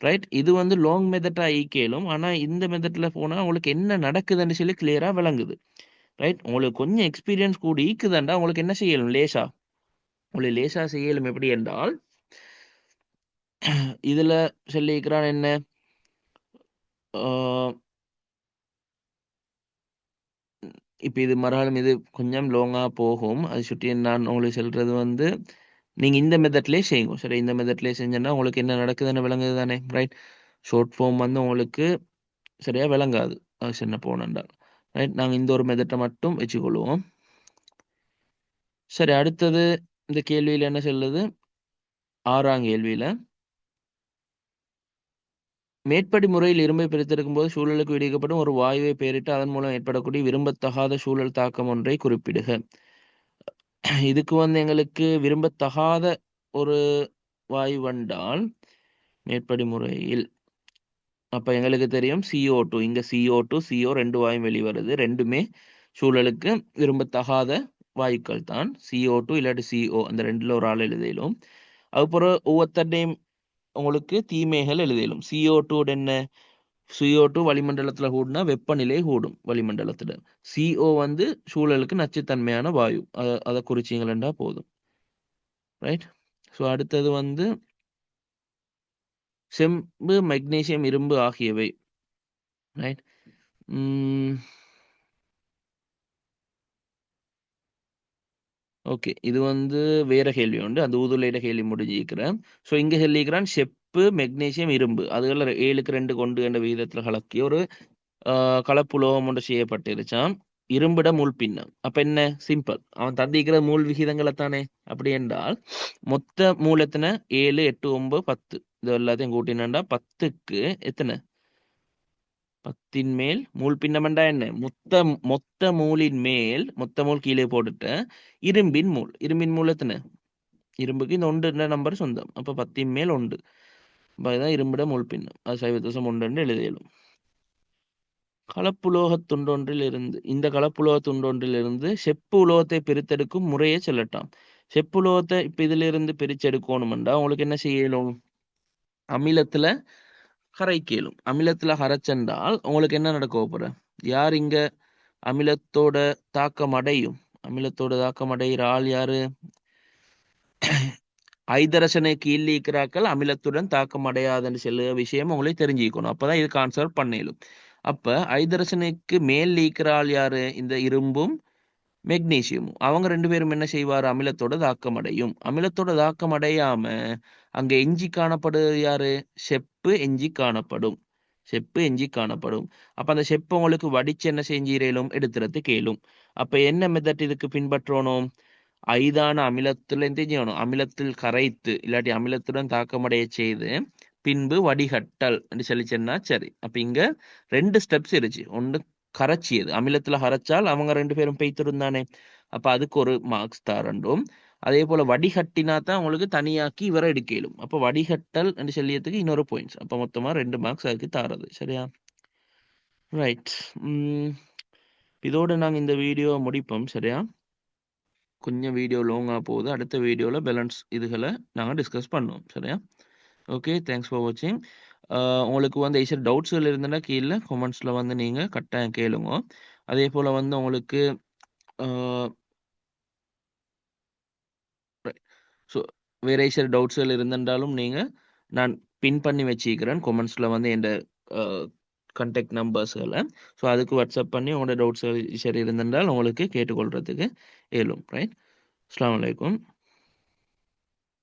A: ரைட்? இது வந்து லாங் மெத்தடா ஈக்கேலும். ஆனா இந்த மெத்தட்ல போனா உங்களுக்கு என்ன நடக்குதுன்னு சொல்லி கிளியரா விளங்குது. ரைட்? உங்களுக்கு கொஞ்சம் எக்ஸ்பீரியன்ஸ் கூடி ஈக்குதாண்டா உங்களுக்கு என்ன செய்யலும் லேசா? உங்களுக்கு லேசா செய்யலும் எப்படி என்றால் இதுல சொல்லிக்கிறான் என்ன? இப்போ இது மறுபடியும் இது கொஞ்சம் லாங்காக போகும். அதை சுற்றி நான் உங்களுக்கு சொல்கிறது வந்து நீங்கள் இந்த மெத்தட்லேயே செய்யுங்க. சரி, இந்த மெத்தட்லேயே செஞ்சோன்னா உங்களுக்கு என்ன நடக்குதுன்னு விளங்குது தானே? ரைட்? ஷார்ட் ஃபார்ம் வந்து உங்களுக்கு சரியாக விளங்காது அது சின்ன போனண்டால். ரைட்? நாங்கள் இந்த ஒரு மெத்தட்டை மட்டும் வச்சுக்கொள்வோம். சரி, அடுத்தது இந்த கேள்வியில் என்ன சொல்லுது? 6ஆம் கேள்வியில் மேற்படி முறையில் இரும்பை பிரித்தெடுக்கும் போது சூழலுக்கு விடுவிக்கப்படும் ஒரு வாயுவை பெயரிட்டு அதன் மூலம் ஏற்படக்கூடிய விரும்பத்தகாத சூழல் தாக்கம் ஒன்றை குறிப்பிடுக. இதுக்கு வந்து எங்களுக்கு விரும்பத்தகாத ஒரு வாயு வந்தால் மேற்படி முறையில் அப்ப எங்களுக்கு தெரியும் CO2. இங்க CO2 CO 2 வாயும் வெளிவருது. ரெண்டுமே சூழலுக்கு விரும்பத்தகாத வாயுக்கள் தான். CO2 இல்லாட்டி CO அந்த ரெண்டுல ஒரு ஆள் எழுதிலும். அதுக்கப்புறம் ஒவ்வொருத்தரையும் உங்களுக்கு தீமைகள் எழுதிலும். CO2 என்ன? CO2 வளிமண்டலத்துல கூடுனா வெப்பநிலை கூடும் வளிமண்டலத்துல. CO வந்து சூழலுக்கு நச்சுத்தன்மையான வாயு. அதை குறிச்சிங்களா போதும். ரைட்? ஸோ அடுத்தது வந்து செம்பு, மெக்னீசியம், இரும்பு ஆகியவை. ரைட்? ஓகே, இது வந்து வேற கேள்வி உண்டு. அந்த ஊதுலையிட கேள்வி முடிஞ்சிருக்கிறேன். ஸோ இங்க சொல்லிக்கிறான் செப்பு, மெக்னீசியம், இரும்பு அதுல 7க்கு 2 கொண்டு என்ற விகிதத்துல கலக்கி ஒரு கலப்புலோகம் ஒன்று செய்யப்பட்டிருச்சான். இரும்பிட மூல் பின்னம். அப்ப என்ன? சிம்பிள். அவன் தந்திக்கிற மூல் விகிதங்களை தானே. அப்படி என்றால் மொத்த மூலத்தின 7 8 9 10 இது எல்லாத்தையும் கூட்டினாண்டா 10க்கு எத்தனை? 10 மேல் மூல் பின்னம்டா என்ன? மொத்த மூலின் மேல் மொத்த மூல் கீழே போட்டுட்டு இரும்பின் மூல் எத்தனை? இரும்புக்கு இந்த 1 நம்பர் சொந்தம். அப்ப 10 மேல் 1. அதுதான் இரும்பிட மூல் பின்னம். அது 0.1 எழுதியலும். இந்த கலப்புலோக துண்டொன்றிலிருந்து செப்பு உலோகத்தை பிரித்தெடுக்கும் முறையை சொல்லட்டாம். செப்பு உலோகத்தை இப்ப இதுல இருந்து பிரிச்செடுக்கணும்டா உங்களுக்கு என்ன செய்யலும்? அமிலத்துல கரைக்கலும். அமிலத்துல கரைச்சென்றால் உங்களுக்கு என்ன நடக்க போற? யார் இங்க அமிலத்தோட தாக்கம் அடையும்? அமிலத்தோட தாக்கம் அடைகிற ஆள் யாரு? ஐதரசனை கீழ் இருக்கிறாக்கள் அமிலத்துடன் தாக்கம் அடையாதுன்னு சொல்ல விஷயம் உங்களுக்கு தெரிஞ்சுக்கணும். அப்பதான் இதுக்கு ஆன்சர் பண்ணலும். அப்ப ஐதரசனுக்கு மேல் நீக்கிற ஆள் யாரு? இந்த இரும்பும் மெக்னீசியமும். அவங்க 2 பேரும் என்ன செய்வார்? அமிலத்தோட தாக்கம் அடையும். அமிலத்தோட தாக்கம் அடையாம அங்க எஞ்சி காணப்படுது யாரு? செப்பு எஞ்சி காணப்படும். செப்பு எஞ்சி காணப்படும். அப்ப அந்த செப்பு உங்களுக்கு வடிச்சு என்ன செஞ்சிரலும்? எடுத்துறது கேளும். அப்ப என்ன மெத்தட் இதுக்கு பின்பற்றணும்? ஐதான அமிலத்துல என்ன செய்யணும்? அமிலத்தில் கரைத்து இல்லாட்டி அமிலத்துடன் தாக்கமடைய செய்து பின்பு வடிகட்டல் என்று சொல்லிச்சேன்னா சரி. அப்ப இங்க 2 ஸ்டெப்ஸ் இருந்துச்சு. ஒன்று கரைச்சியது. அமிலத்துல கரைச்சால் அவங்க 2 பேரும் பெய்த்திருந்தானே. அப்ப அதுக்கு ஒரு மார்க்ஸ் தரண்டும். அதே போல வடிகட்டினா தான் உங்களுக்கு தனியாக்கி இவரை எடுக்க இயலும். அப்போ வடிகட்டல் என்று சொல்லியதுக்கு இன்னொரு பாயிண்ட்ஸ். அப்போ மொத்தமா 2 மார்க்ஸ் அதுக்கு தாரது. சரியா? ரைட். இதோட நாங்க இந்த வீடியோ முடிப்போம். சரியா? கொஞ்சம் வீடியோ லாங்கா போகுது. அடுத்த வீடியோல பேலன்ஸ் இதுகளை நாங்க டிஸ்கஸ் பண்ணுவோம். சரியா? ஓகே. தேங்க்ஸ் ஃபார் வாட்சிங். உங்களுக்கு வந்து ஏதாச்சும் டவுட்ஸ்கள் இருந்ததுன்னா கீழ கமெண்ட்ஸ்ல வந்து நீங்க கட்டாயம் கேளுங்க. அதே போல வந்து உங்களுக்கு அ ஸோ வேற ஏதாச்சும் டவுட்ஸ்கள் இருந்திருந்தாலும் நீங்க நான் பின் பண்ணி வச்சிருக்கிறேன். கமெண்ட்ஸ்ல வந்து என்ட கான்டாக்ட் நம்பர்ஸ்கள. ஸோ அதுக்கு வாட்ஸ்அப் பண்ணி உங்களோட டவுட்ஸ்கள் சரி இருந்திருந்தால் உங்களுக்கு கேட்டுக்கொள்றதுக்கு இயலும். ரைட். அஸ்ஸலாமு அலைக்கும்.